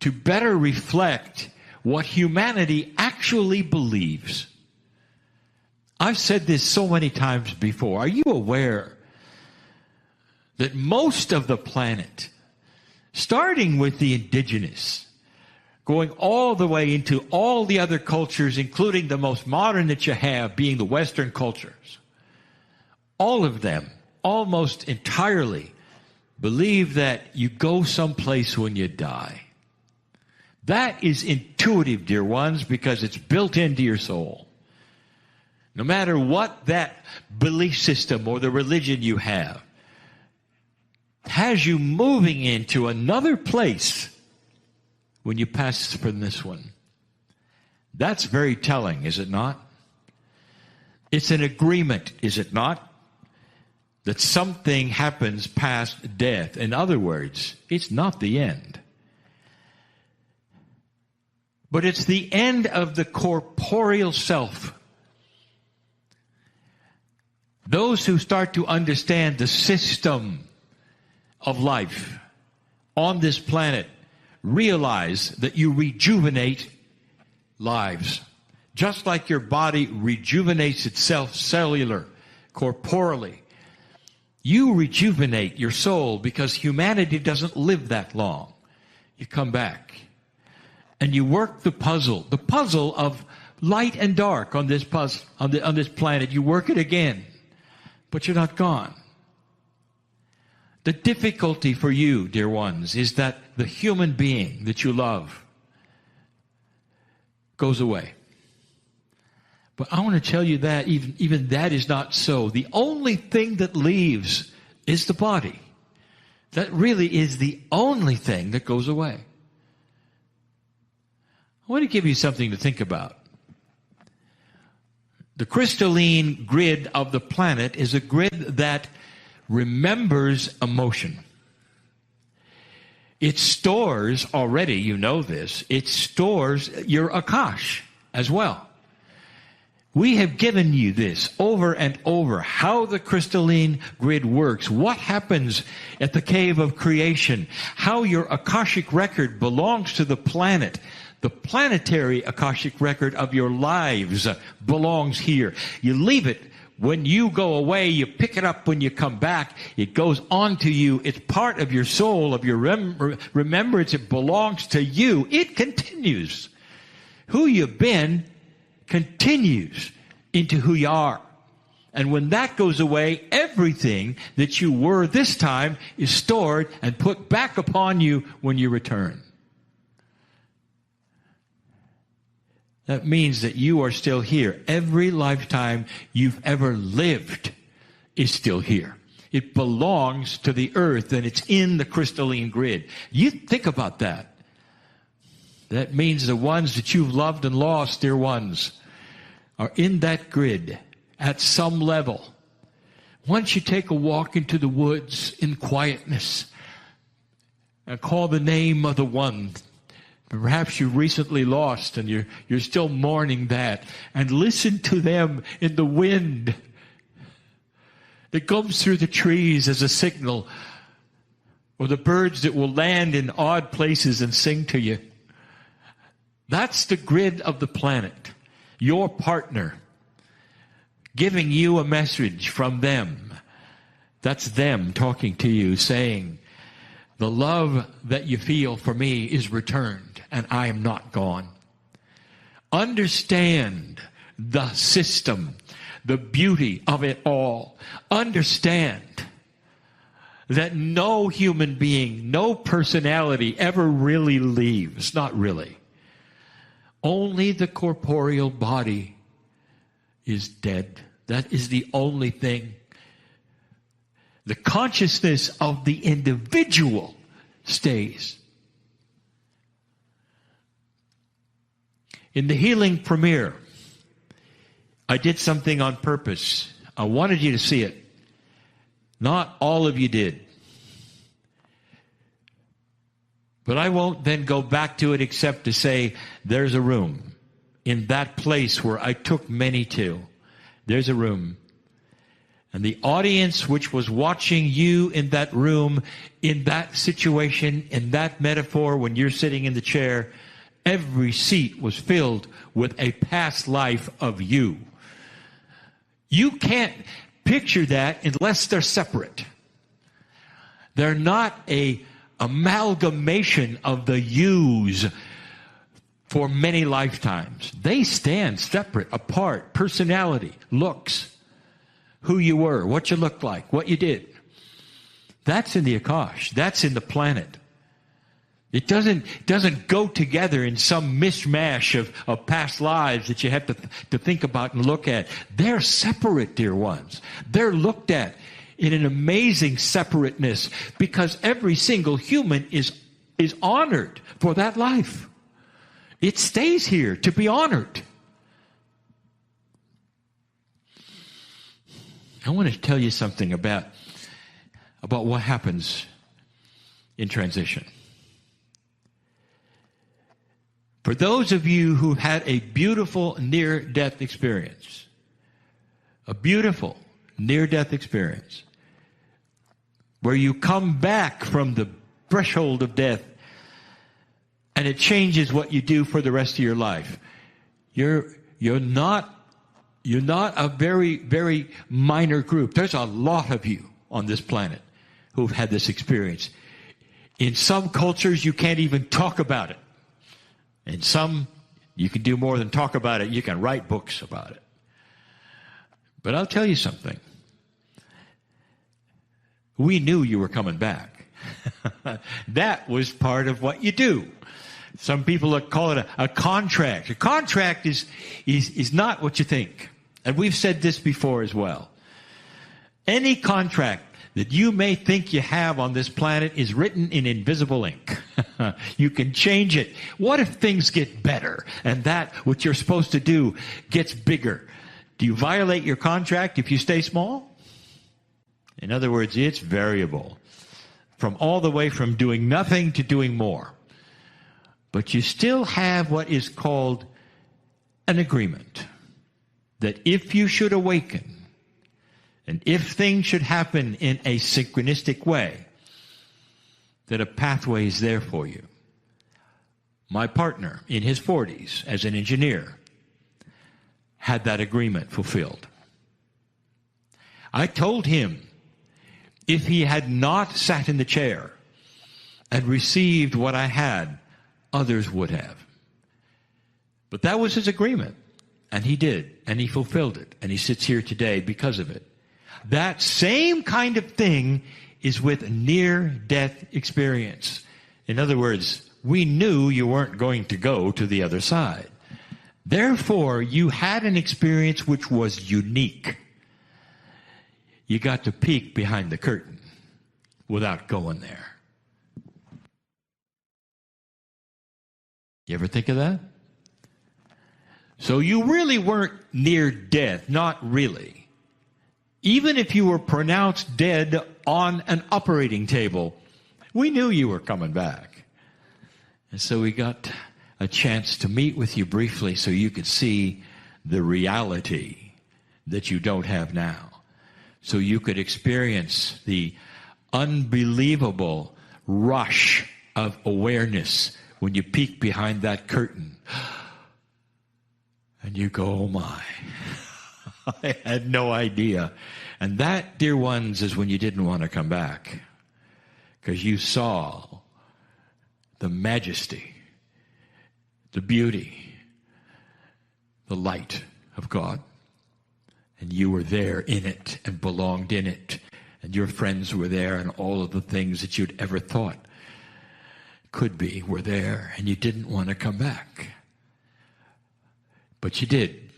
Speaker 1: to better reflect what humanity actually believes. I've said this so many times before. Are you aware that most of the planet, starting with the indigenous, going all the way into all the other cultures, including the most modern that you have, being the Western cultures, all of them, almost entirely, believe that you go someplace when you die. That is intuitive, dear ones, because it's built into your soul. No matter what that belief system or the religion you have has you moving into another place when you pass from this one. That's very telling, is it not? It's an agreement, is it not? That something happens past death. In other words, it's not the end. But it's the end of the corporeal self. Those who start to understand the system of life on this planet realize that you rejuvenate lives. Just like your body rejuvenates itself corporally. You rejuvenate your soul because humanity doesn't live that long. You come back and you work the puzzle of light and dark on this puzzle, on this planet. You work it again, but you're not gone. The difficulty for you, dear ones, is that the human being that you love goes away. But I want to tell you that even that is not so. The only thing that leaves is the body. That really is the only thing that goes away. I want to give you something to think about. The crystalline grid of the planet is a grid that remembers emotion. It stores already, you know this, it stores your Akash as well. We have given you this over and over, how the crystalline grid works, what happens at the cave of creation, how your Akashic record belongs to the planet. The planetary Akashic record of your lives belongs here. You leave it when you go away, you pick it up when you come back. It goes on to you. It's part of your soul, of your remembrance. It belongs to you. It continues. Who you've been continues into who you are. And when that goes away, everything that you were this time is stored and put back upon you when you return. That means that you are still here. Every lifetime you've ever lived is still here. It belongs to the earth and it's in the crystalline grid. You think about that. That means the ones that you've loved and lost, dear ones, are in that grid at some level. Once you take a walk into the woods in quietness and call the name of the one perhaps you recently lost and you're still mourning that, and listen to them in the wind that comes through the trees as a signal, or the birds that will land in odd places and sing to you. That's the grid of the planet. Your partner giving you a message from them. That's them talking to you, saying, the love that you feel for me is returned, and I am not gone. Understand the system, the beauty of it all. Understand that no human being, no personality ever really leaves. Not really. Only the corporeal body is dead. That is the only thing. The consciousness of the individual stays. In the healing premiere, I did something on purpose. I wanted you to see it. Not all of you did. But I won't then go back to it except to say there's a room in that place where I took many to. There's a room. And the audience which was watching you in that room, in that situation, in that metaphor, when you're sitting in the chair, every seat was filled with a past life of you. You can't picture that unless they're separate. They're not a amalgamation of the yous for many lifetimes. They stand separate, apart, personality, looks, who you were, what you looked like, what you did. That's in the Akash. That's in the planet. It doesn't go together in some mishmash of past lives that you have to think about and look at. They're separate, dear ones. They're looked at in an amazing separateness because every single human is honored for that life. It stays here to be honored. I want to tell you something about what happens in transition. For those of you who had a beautiful near-death experience, a beautiful near-death experience, where you come back from the threshold of death and it changes what you do for the rest of your life. You're not a very, very minor group. There's a lot of you on this planet who've had this experience. In some cultures, you can't even talk about it. In some, you can do more than talk about it. You can write books about it. But I'll tell you something. We knew you were coming back. That was part of what you do. Some people call it a contract. A contract is not what you think. And we've said this before as well. Any contract that you may think you have on this planet is written in invisible ink. You can change it. What if things get better and that what you're supposed to do gets bigger? Do you violate your contract if you stay small? In other words, it's variable. From all the way from doing nothing to doing more. But you still have what is called an agreement. That if you should awaken, and if things should happen in a synchronistic way, that a pathway is there for you. My partner, in his 40s, as an engineer, had that agreement fulfilled. I told him, if he had not sat in the chair and received what I had, others would have. But that was his agreement. And he did. And he fulfilled it. And he sits here today because of it. That same kind of thing is with near-death experience. In other words, we knew you weren't going to go to the other side. Therefore, you had an experience which was unique. You got to peek behind the curtain without going there. You ever think of that? So you really weren't near death, not really. Even if you were pronounced dead on an operating table, we knew you were coming back. And so we got a chance to meet with you briefly so you could see the reality that you don't have now. So you could experience the unbelievable rush of awareness when you peek behind that curtain. And you go, oh my, I had no idea. And that, dear ones, is when you didn't want to come back. Because you saw the majesty, the beauty, the light of God. And you were there in it and belonged in it. And your friends were there and all of the things that you'd ever thought could be were there. And you didn't want to come back. But you did.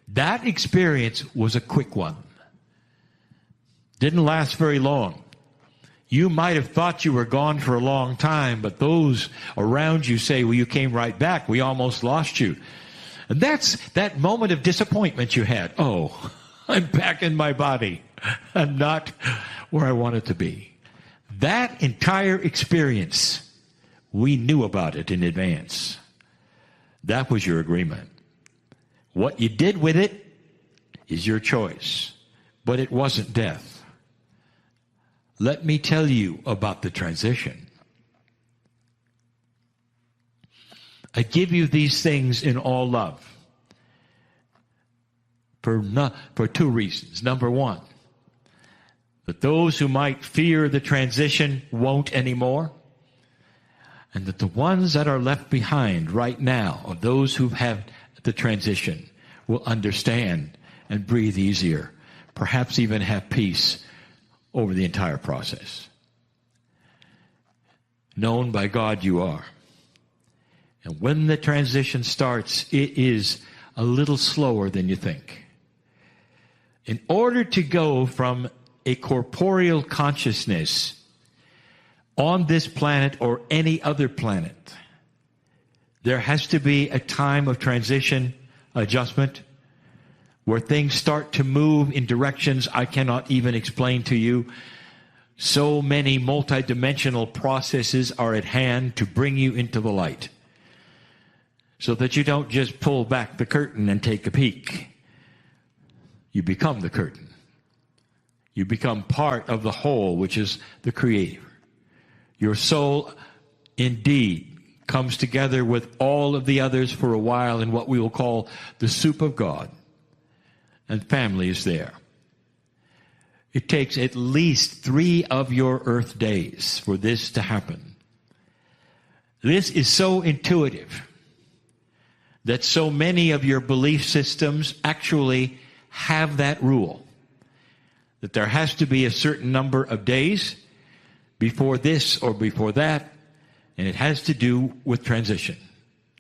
Speaker 1: That experience was a quick one. Didn't last very long. You might have thought you were gone for a long time, but those around you say, well, you came right back. We almost lost you. And that's that moment of disappointment you had. Oh, I'm back in my body. I'm not where I wanted to be. That entire experience, we knew about it in advance. That was your agreement. What you did with it is your choice, but it wasn't death. Let me tell you about the transition. I give you these things in all love for two reasons. Number one, that those who might fear the transition won't anymore, and that the ones that are left behind right now, of those who've had the transition, will understand and breathe easier, perhaps even have peace over the entire process. Known by God you are. And when the transition starts, it is a little slower than you think. In order to go from a corporeal consciousness on this planet or any other planet, there has to be a time of transition, adjustment, where things start to move in directions I cannot even explain to you. So many multidimensional processes are at hand to bring you into the light, so that you don't just pull back the curtain and take a peek. You become the curtain. You become part of the whole, which is the Creator. Your soul indeed comes together with all of the others for a while in what we will call the soup of God. And family is there. It takes at least 3 of your earth days for this to happen. This is so intuitive that so many of your belief systems actually have that rule, that there has to be a certain number of days before this or before that, and it has to do with transition,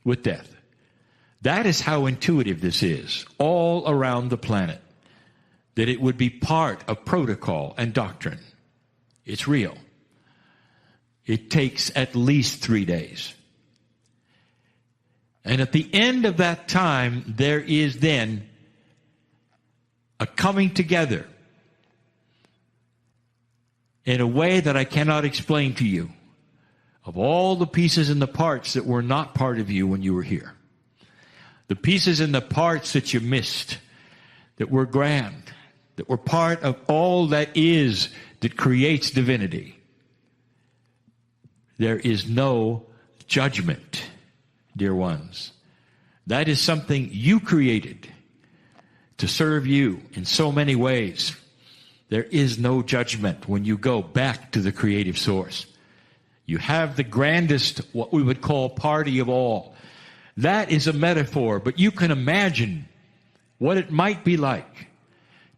Speaker 1: with death. That is how intuitive this is all around the planet, that it would be part of protocol and doctrine. It's real. It takes at least 3 days. And at the end of that time, there is then a coming together in a way that I cannot explain to you, of all the pieces and the parts that were not part of you when you were here. The pieces and the parts that you missed, that were grand, that were part of all that is, that creates divinity. There is no judgment, dear ones. That is something you created to serve you in so many ways. There is no judgment when you go back to the creative source. You have the grandest, what we would call, party of all. That is a metaphor, but you can imagine what it might be like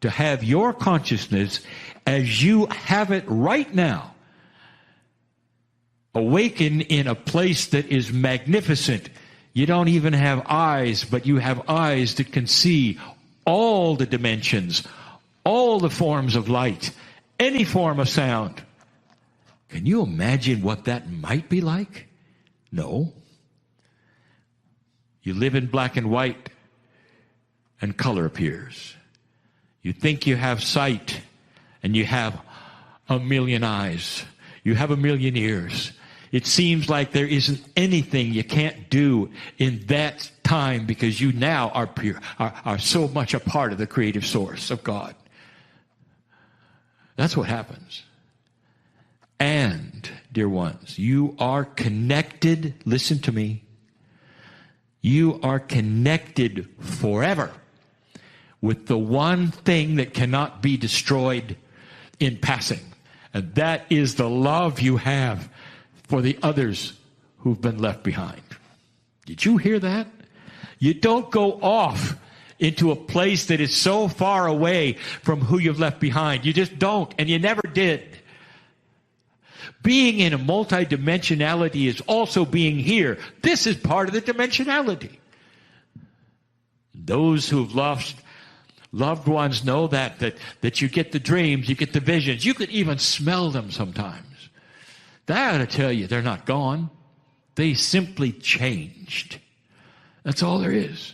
Speaker 1: to have your consciousness as you have it right now awaken in a place that is magnificent. You don't even have eyes, but you have eyes that can see all the dimensions, all the forms of light, any form of sound. Can you imagine what that might be like? No. You live in black and white, and color appears. You think you have sight, and you have a million eyes. You have a million ears. It seems like there isn't anything you can't do in that time, because you now are so much a part of the creative source of God. That's what happens. And, dear ones, you are connected, listen to me, you are connected forever with the one thing that cannot be destroyed in passing. And that is the love you have for the others who've been left behind. Did you hear that? You don't go off into a place that is so far away from who you've left behind. You just don't, and you never did. Being in a multidimensionality is also being here. This is part of the dimensionality. Those who've lost loved ones know that you get the dreams, you get the visions. You could even smell them sometimes. That ought to tell you they're not gone. They simply changed. That's all there is.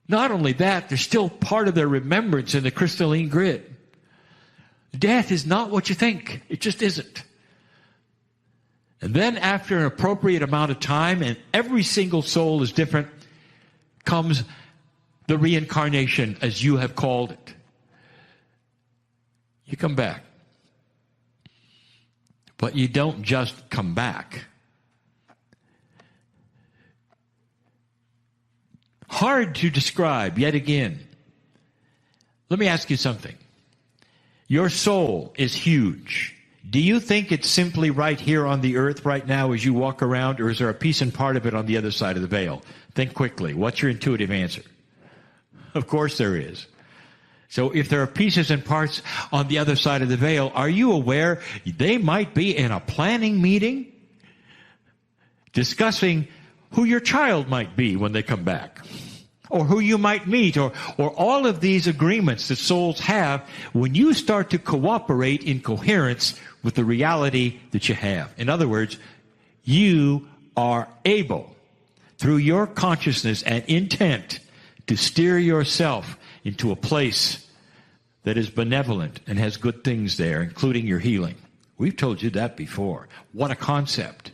Speaker 1: Not only that, they're still part of their remembrance in the crystalline grid. Death is not what you think. It just isn't. And then after an appropriate amount of time, and every single soul is different, comes the reincarnation, as you have called it. You come back. But you don't just come back. Hard to describe, yet again. Let me ask you something. Your soul is huge. Do you think it's simply right here on the earth right now as you walk around, or is there a piece and part of it on the other side of the veil? Think quickly. What's your intuitive answer? Of course there is. So if there are pieces and parts on the other side of the veil, are you aware they might be in a planning meeting discussing who your child might be when they come back, or who you might meet, or all of these agreements that souls have when you start to cooperate in coherence with the reality that you have. In other words, you are able, through your consciousness and intent, to steer yourself into a place that is benevolent and has good things there, including your healing. We've told you that before. What a concept.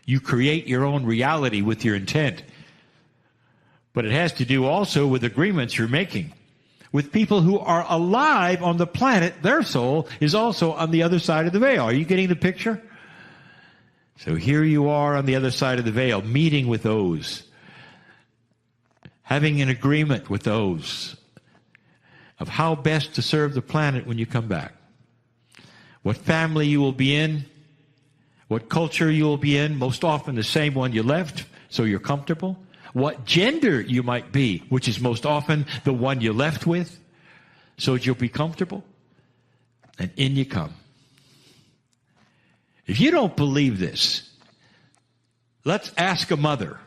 Speaker 1: You create your own reality with your intent. But it has to do also with agreements you're making with people who are alive on the planet. Their soul is also on the other side of the veil. Are you getting the picture? So here you are on the other side of the veil, meeting with those, having an agreement with those of how best to serve the planet when you come back. What family you will be in, what culture you will be in, most often the same one you left, so you're comfortable. What gender you might be, which is most often the one you left with, so that you'll be comfortable. And in you come. If you don't believe this, let's ask a mother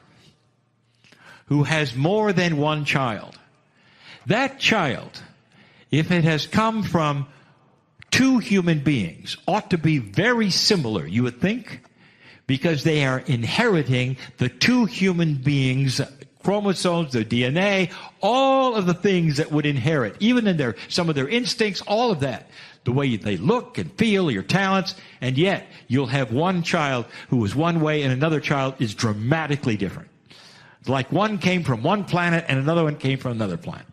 Speaker 1: who has more than one child. That child, if it has come from two human beings, ought to be very similar, you would think, because they are inheriting the two human beings' chromosomes, their DNA, all of the things that would inherit, even in some of their instincts, all of that. The way they look and feel, your talents, and yet you'll have one child who is one way and another child is dramatically different. It's like one came from one planet and another one came from another planet.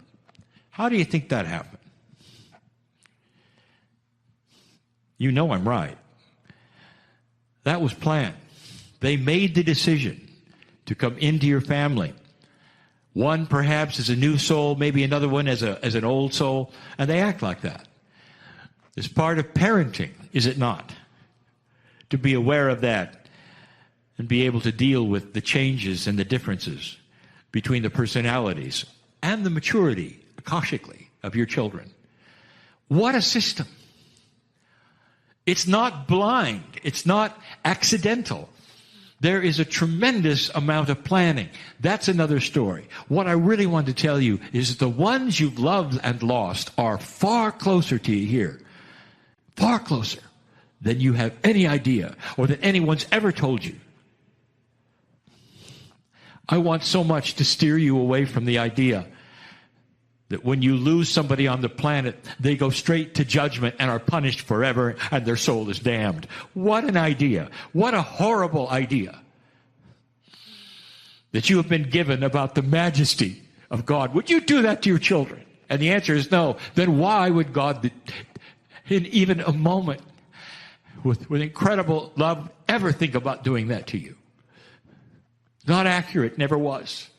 Speaker 1: How do you think that happened? You know I'm right. That was planned. They made the decision to come into your family. One perhaps as a new soul, maybe another one as an old soul, and they act like that. It's part of parenting, is it not? To be aware of that and be able to deal with the changes and the differences between the personalities and the maturity, akashically, of your children. What a system. It's not blind. It's not accidental. There is a tremendous amount of planning. That's another story. What I really want to tell you is the ones you've loved and lost are far closer to you here. Far closer than you have any idea or that anyone's ever told you. I want so much to steer you away from the idea that when you lose somebody on the planet, they go straight to judgment and are punished forever and their soul is damned. What an idea. What a horrible idea that you have been given about the majesty of God. Would you do that to your children? And the answer is no. Then why would God, in even a moment, with incredible love, ever think about doing that to you? Not accurate, never was.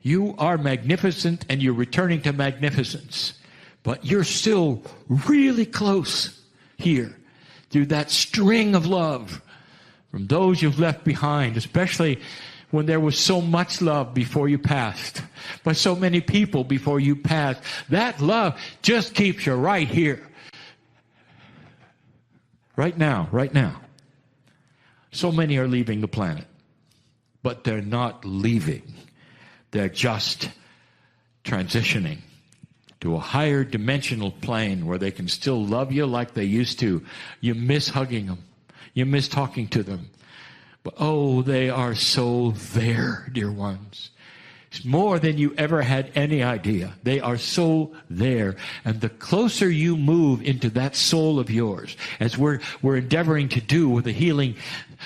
Speaker 1: You are magnificent and you're returning to magnificence. But you're still really close here through that string of love from those you've left behind, especially when there was so much love before you passed, by so many people before you passed. That love just keeps you right here. Right now, right now. So many are leaving the planet, but they're not leaving. They're just transitioning to a higher dimensional plane where they can still love you like they used to. You miss hugging them. You miss talking to them. But oh, they are so there, dear ones. It's more than you ever had any idea. They are so there. And the closer you move into that soul of yours, as we're endeavoring to do with the healing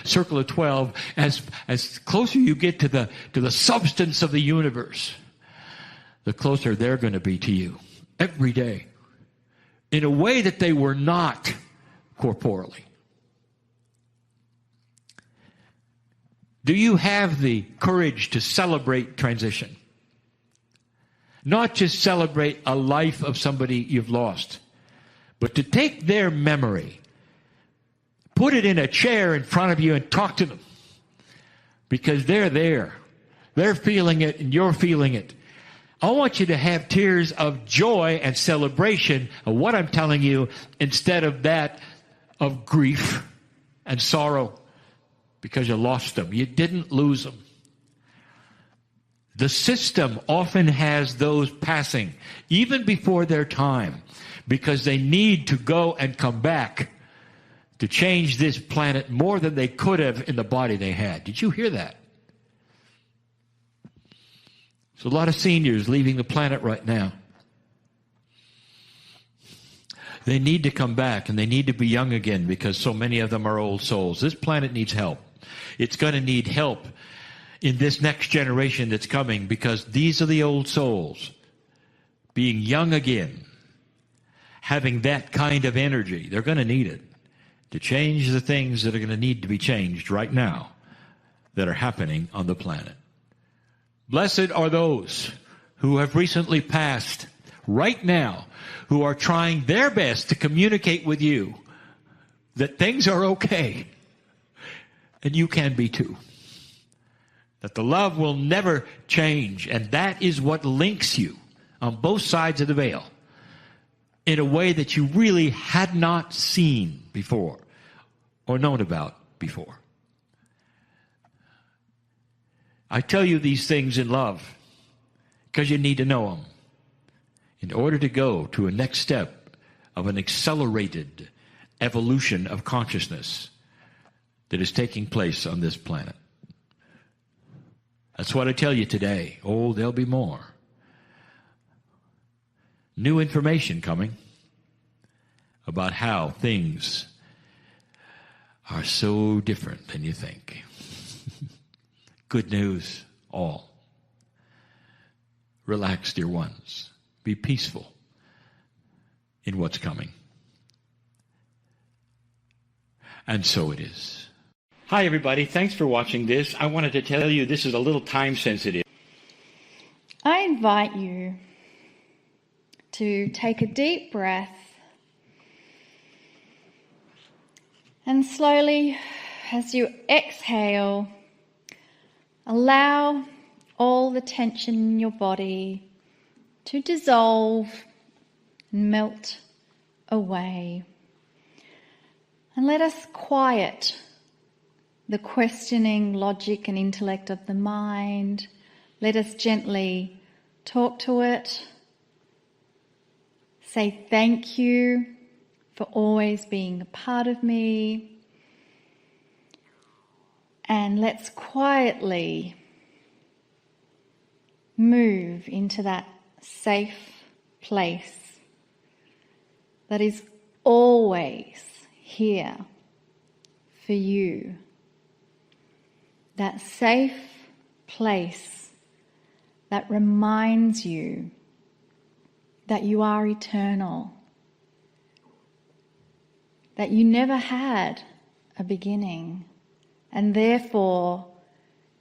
Speaker 1: circle of 12, as closer you get to the substance of the universe, the closer they're going to be to you every day, in a way that they were not corporally. Do you have the courage to celebrate transition? Not just celebrate a life of somebody you've lost, but to take their memory, put it in a chair in front of you and talk to them. Because they're there. They're feeling it and you're feeling it. I want you to have tears of joy and celebration of what I'm telling you, instead of that of grief and sorrow. Because you lost them. You didn't lose them. The system often has those passing, even before their time, because they need to go and come back to change this planet more than they could have in the body they had. Did you hear that? There's a lot of seniors leaving the planet right now. They need to come back, and they need to be young again, because so many of them are old souls. This planet needs help. It's going to need help in this next generation that's coming, because these are the old souls being young again, having that kind of energy. They're going to need it to change the things that are going to need to be changed right now that are happening on the planet. Blessed are those who have recently passed right now, who are trying their best to communicate with you that things are okay. And you can be too. That the love will never change. And that is what links you on both sides of the veil in a way that you really had not seen before or known about before. I tell you these things in love because you need to know them in order to go to a next step of an accelerated evolution of consciousness that is taking place on this planet. That's what I tell you today. Oh, there'll be more. New information coming about how things are so different than you think. Good news, all. Relax, dear ones. Be peaceful in what's coming. And so it is. Hi, everybody. Thanks for watching this. I wanted to tell you this is a little time sensitive.
Speaker 3: I invite you to take a deep breath and slowly, as you exhale, allow all the tension in your body to dissolve and melt away. And let us quiet the questioning logic and intellect of the mind. Let us gently talk to it. Say thank you for always being a part of me. And let's quietly move into that safe place that is always here for you. That safe place that reminds you that you are eternal, that you never had a beginning, and therefore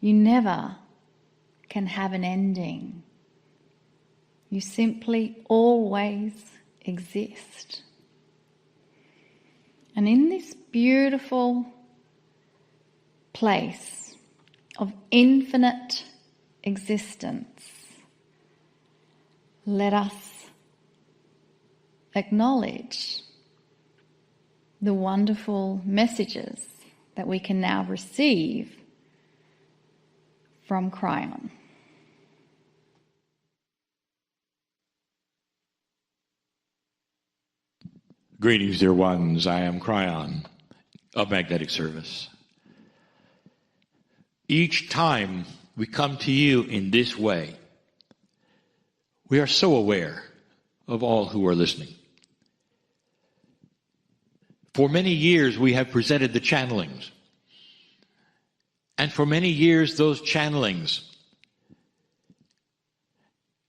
Speaker 3: you never can have an ending. You simply always exist. And in this beautiful place of infinite existence, let us acknowledge the wonderful messages that we can now receive from Kryon.
Speaker 1: Greetings, dear ones. I am Kryon of Magnetic Service. Each time we come to you in this way. We are so aware of all who are listening. For many years, we have presented the channelings. And for many years, those channelings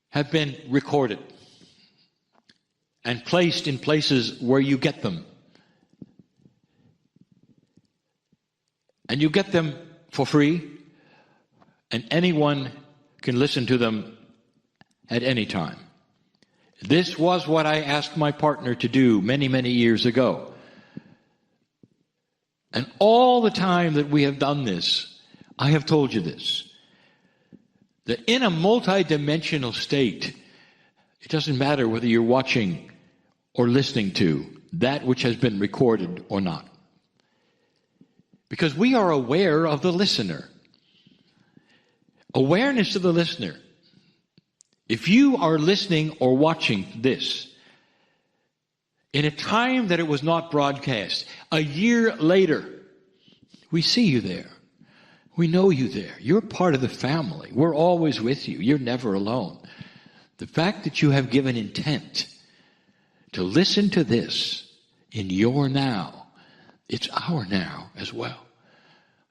Speaker 1: have been recorded and placed in places where you get them. And you get them for free, and anyone can listen to them at any time. This was what I asked my partner to do many, many years ago. And all the time that we have done this, I have told you this, that in a multidimensional state, it doesn't matter whether you're watching or listening to that which has been recorded or not. Because we are aware of the listener. Awareness of the listener. If you are listening or watching this, in a time that it was not broadcast, a year later, we see you there. We know you there. You're part of the family. We're always with you. You're never alone. The fact that you have given intent to listen to this in your now, it's our now as well.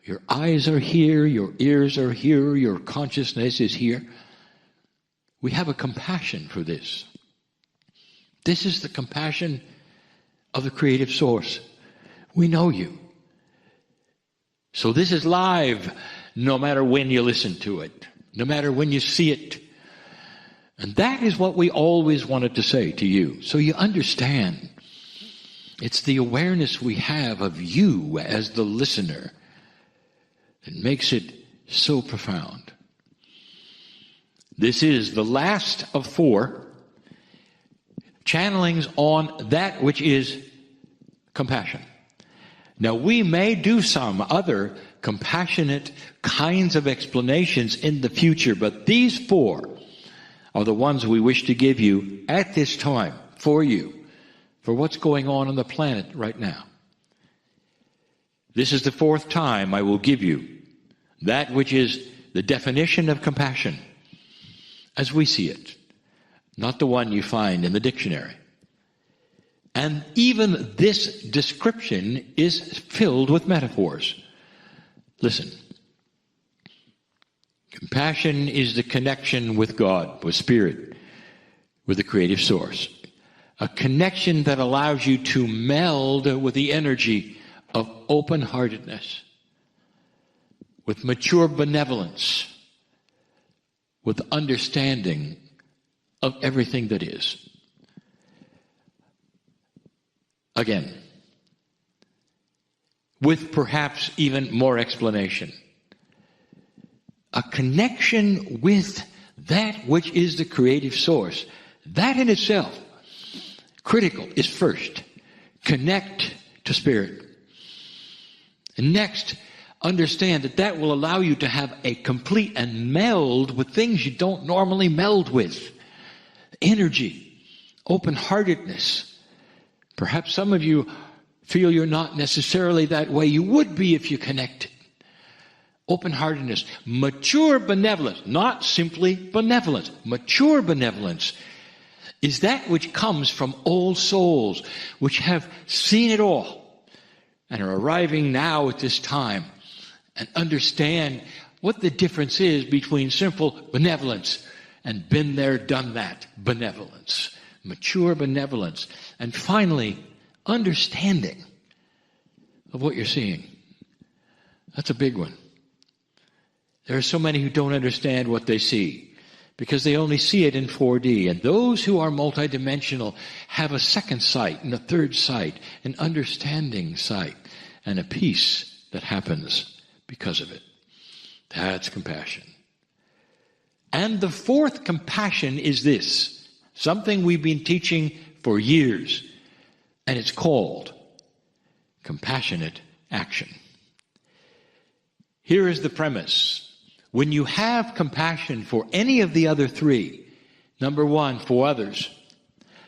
Speaker 1: Your eyes are here, your ears are here, your consciousness is here. We have a compassion for this. This is the compassion of the creative source. We know you. So this is live, no matter when you listen to it, no matter when you see it. And that is what we always wanted to say to you, so you understand. It's the awareness we have of you as the listener that makes it so profound. This is the last of 4 channelings on that which is compassion. Now, we may do some other compassionate kinds of explanations in the future, but these 4 are the ones we wish to give you at this time for you, for what's going on the planet right now. This is the 4th time I will give you that which is the definition of compassion as we see it, not the one you find in the dictionary. And even this description is filled with metaphors. Listen. Compassion is the connection with God, with Spirit, with the creative source. A connection that allows you to meld with the energy of open-heartedness, with mature benevolence, with understanding of everything that is. Again, with perhaps even more explanation. A connection with that which is the creative source. That in itself, critical, is first. Connect to Spirit. And next, understand that that will allow you to have a complete and meld with things you don't normally meld with. Energy, open-heartedness. Perhaps some of you feel you're not necessarily that way. You would be if you connected. Open-heartedness, mature benevolence, not simply benevolence. Mature benevolence is that which comes from old souls, which have seen it all and are arriving now at this time and understand what the difference is between simple benevolence and been there, done that benevolence. Mature benevolence. And finally, understanding of what you're seeing. That's a big one. There are so many who don't understand what they see because they only see it in 4D. And those who are multidimensional have a second sight and a third sight, an understanding sight, and a peace that happens because of it. That's compassion. And the 4th compassion is this, something we've been teaching for years, and it's called compassionate action. Here is the premise. When you have compassion for any of the other 3, number 1, for others,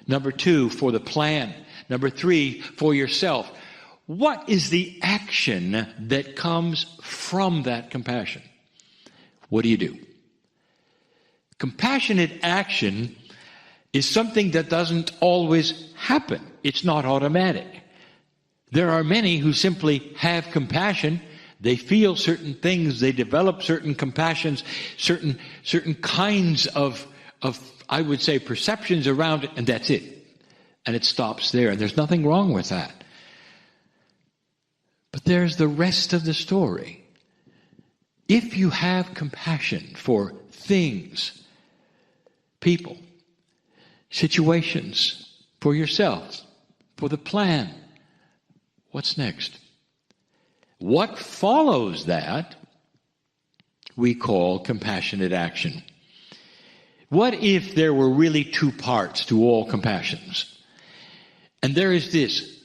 Speaker 1: number 2, for the plan, number 3, for yourself, what is the action that comes from that compassion? What do you do? Compassionate action is something that doesn't always happen. It's not automatic. There are many who simply have compassion. They feel certain things. They develop certain compassions, certain kinds of, I would say, perceptions around it, and that's it. And it stops there. And there's nothing wrong with that. But there's the rest of the story. If you have compassion for things, people, situations, for yourself, for the plan, what's next? What follows that we call compassionate action. What if there were really two parts to all compassions? And there is this,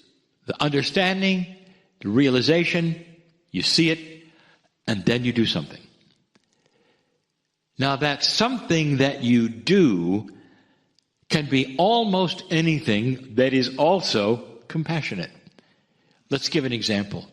Speaker 1: the understanding, the realization, you see it, and then you do something. Now that something that you do can be almost anything that is also compassionate. Let's give an example.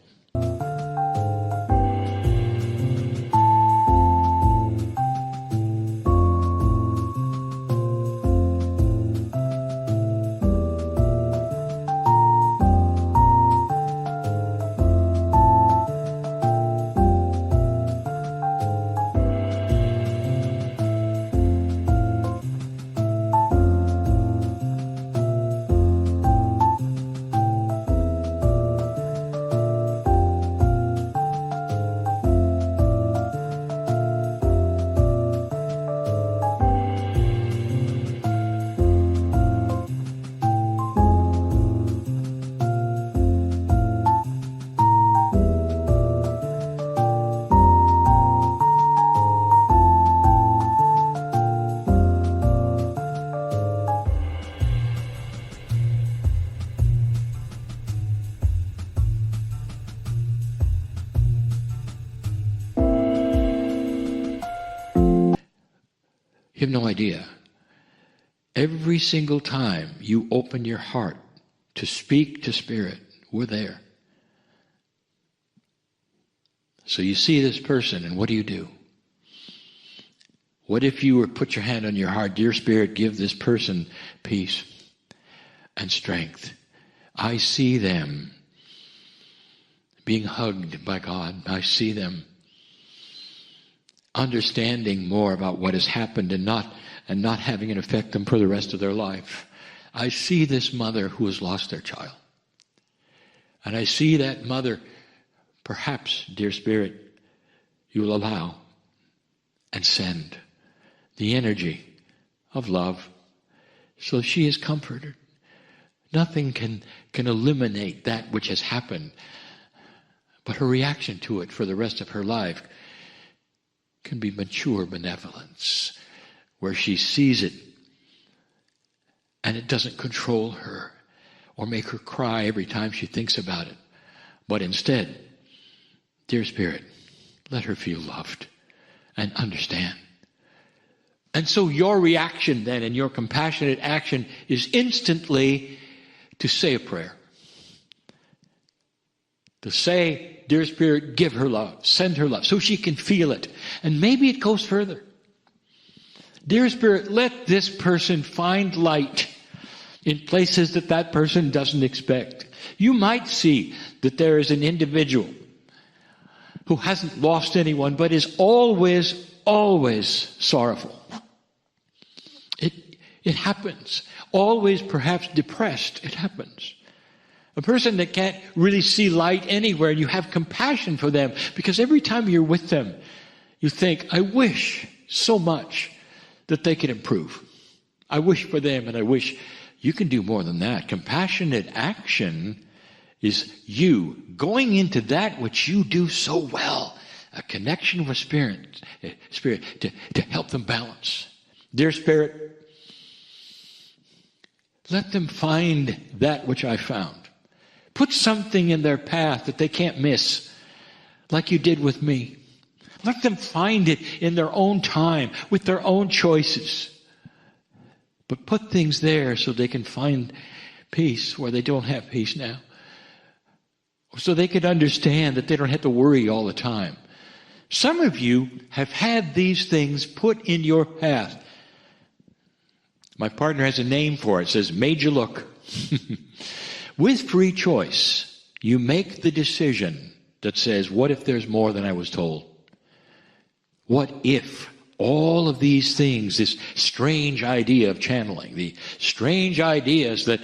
Speaker 1: You have no idea. Every single time you open your heart to speak to Spirit, we're there. So you see this person, and what do? What if you were put your hand on your heart, dear Spirit, give this person peace and strength. I see them being hugged by God. I see them understanding more about what has happened and not having it affect them for the rest of their life. I see this mother who has lost their child. And I see that mother, perhaps, dear Spirit, you will allow and send the energy of love so she is comforted. Nothing can eliminate that which has happened, but her reaction to it for the rest of her life can be mature benevolence, where she sees it and it doesn't control her or make her cry every time she thinks about it. But instead, dear Spirit, let her feel loved and understand. And so your reaction then and your compassionate action is instantly to say a prayer. To say, dear Spirit, give her love, send her love, so she can feel it. And maybe it goes further. Dear Spirit, let this person find light in places that person doesn't expect. You might see that there is an individual who hasn't lost anyone, but is always sorrowful. It happens. Always perhaps depressed. It happens. A person that can't really see light anywhere, and you have compassion for them because every time you're with them, you think, I wish so much that they could improve. I wish for them, and I wish you can do more than that. Compassionate action is you going into that which you do so well, a connection with Spirit to help them balance. Dear Spirit, let them find that which I found. Put something in their path that they can't miss, like you did with me. Let them find it in their own time, with their own choices. But put things there so they can find peace where they don't have peace now. So they can understand that they don't have to worry all the time. Some of you have had these things put in your path. My partner has a name for it. It says, made you look. With free choice, you make the decision that says, what if there's more than I was told? What if all of these things, this strange idea of channeling, the strange ideas that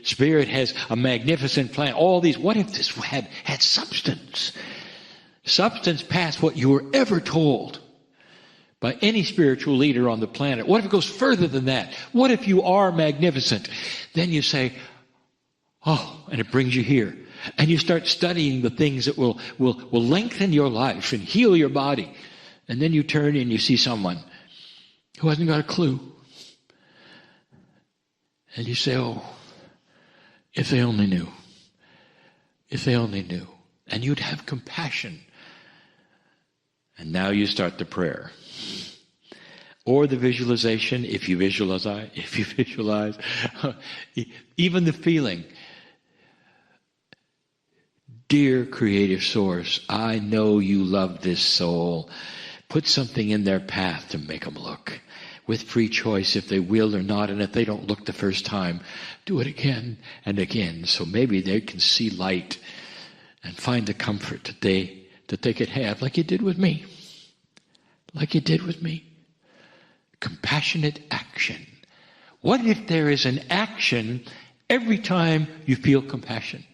Speaker 1: Spirit has a magnificent plan, all these, what if this had substance? Substance past what you were ever told by any spiritual leader on the planet. What if it goes further than that? What if you are magnificent? Then you say, oh, and it brings you here. And you start studying the things that will lengthen your life and heal your body. And then you turn and you see someone who hasn't got a clue. And you say, oh, if they only knew. If they only knew. And you'd have compassion. And now you start the prayer. Or the visualization, if you visualize, even the feeling. Dear Creative Source, I know you love this soul. Put something in their path to make them look. With free choice, if they will or not, and if they don't look the first time, do it again and again, so maybe they can see light and find the comfort that they could have, like you did with me. Like you did with me. Compassionate action. What if there is an action every time you feel compassion?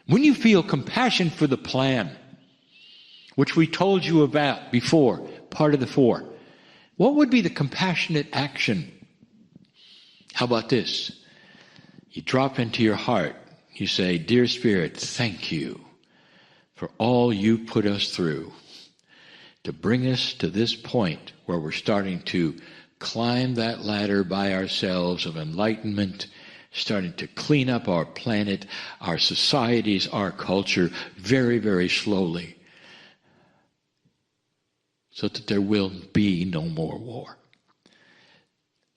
Speaker 1: When you feel compassion for the plan, which we told you about before, part of the 4, what would be the compassionate action? How about this? You drop into your heart. You say, Dear Spirit, thank you for all you put us through to bring us to this point where we're starting to climb that ladder by ourselves of enlightenment, starting to clean up our planet, our societies, our culture very, very slowly, so that there will be no more war.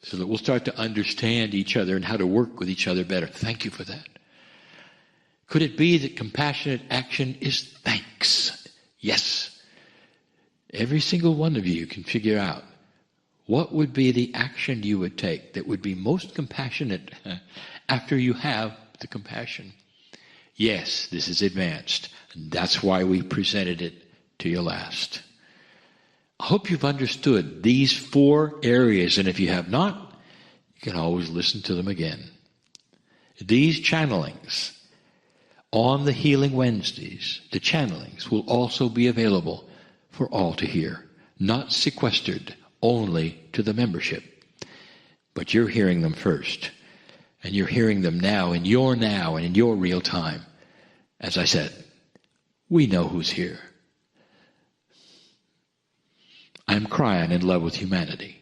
Speaker 1: So that we'll start to understand each other and how to work with each other better. Thank you for that. Could it be that compassionate action is thanks? Yes. Every single one of you can figure out what would be the action you would take that would be most compassionate after you have the compassion. Yes, this is advanced. And that's why we presented it to you last. I hope you've understood these 4 areas, and if you have not, you can always listen to them again. These channelings on the Healing Wednesdays, the channelings will also be available for all to hear, not sequestered only to the membership. But you're hearing them first, and you're hearing them now and in your real time. As I said, we know who's here. I'm Kryon, in love with humanity.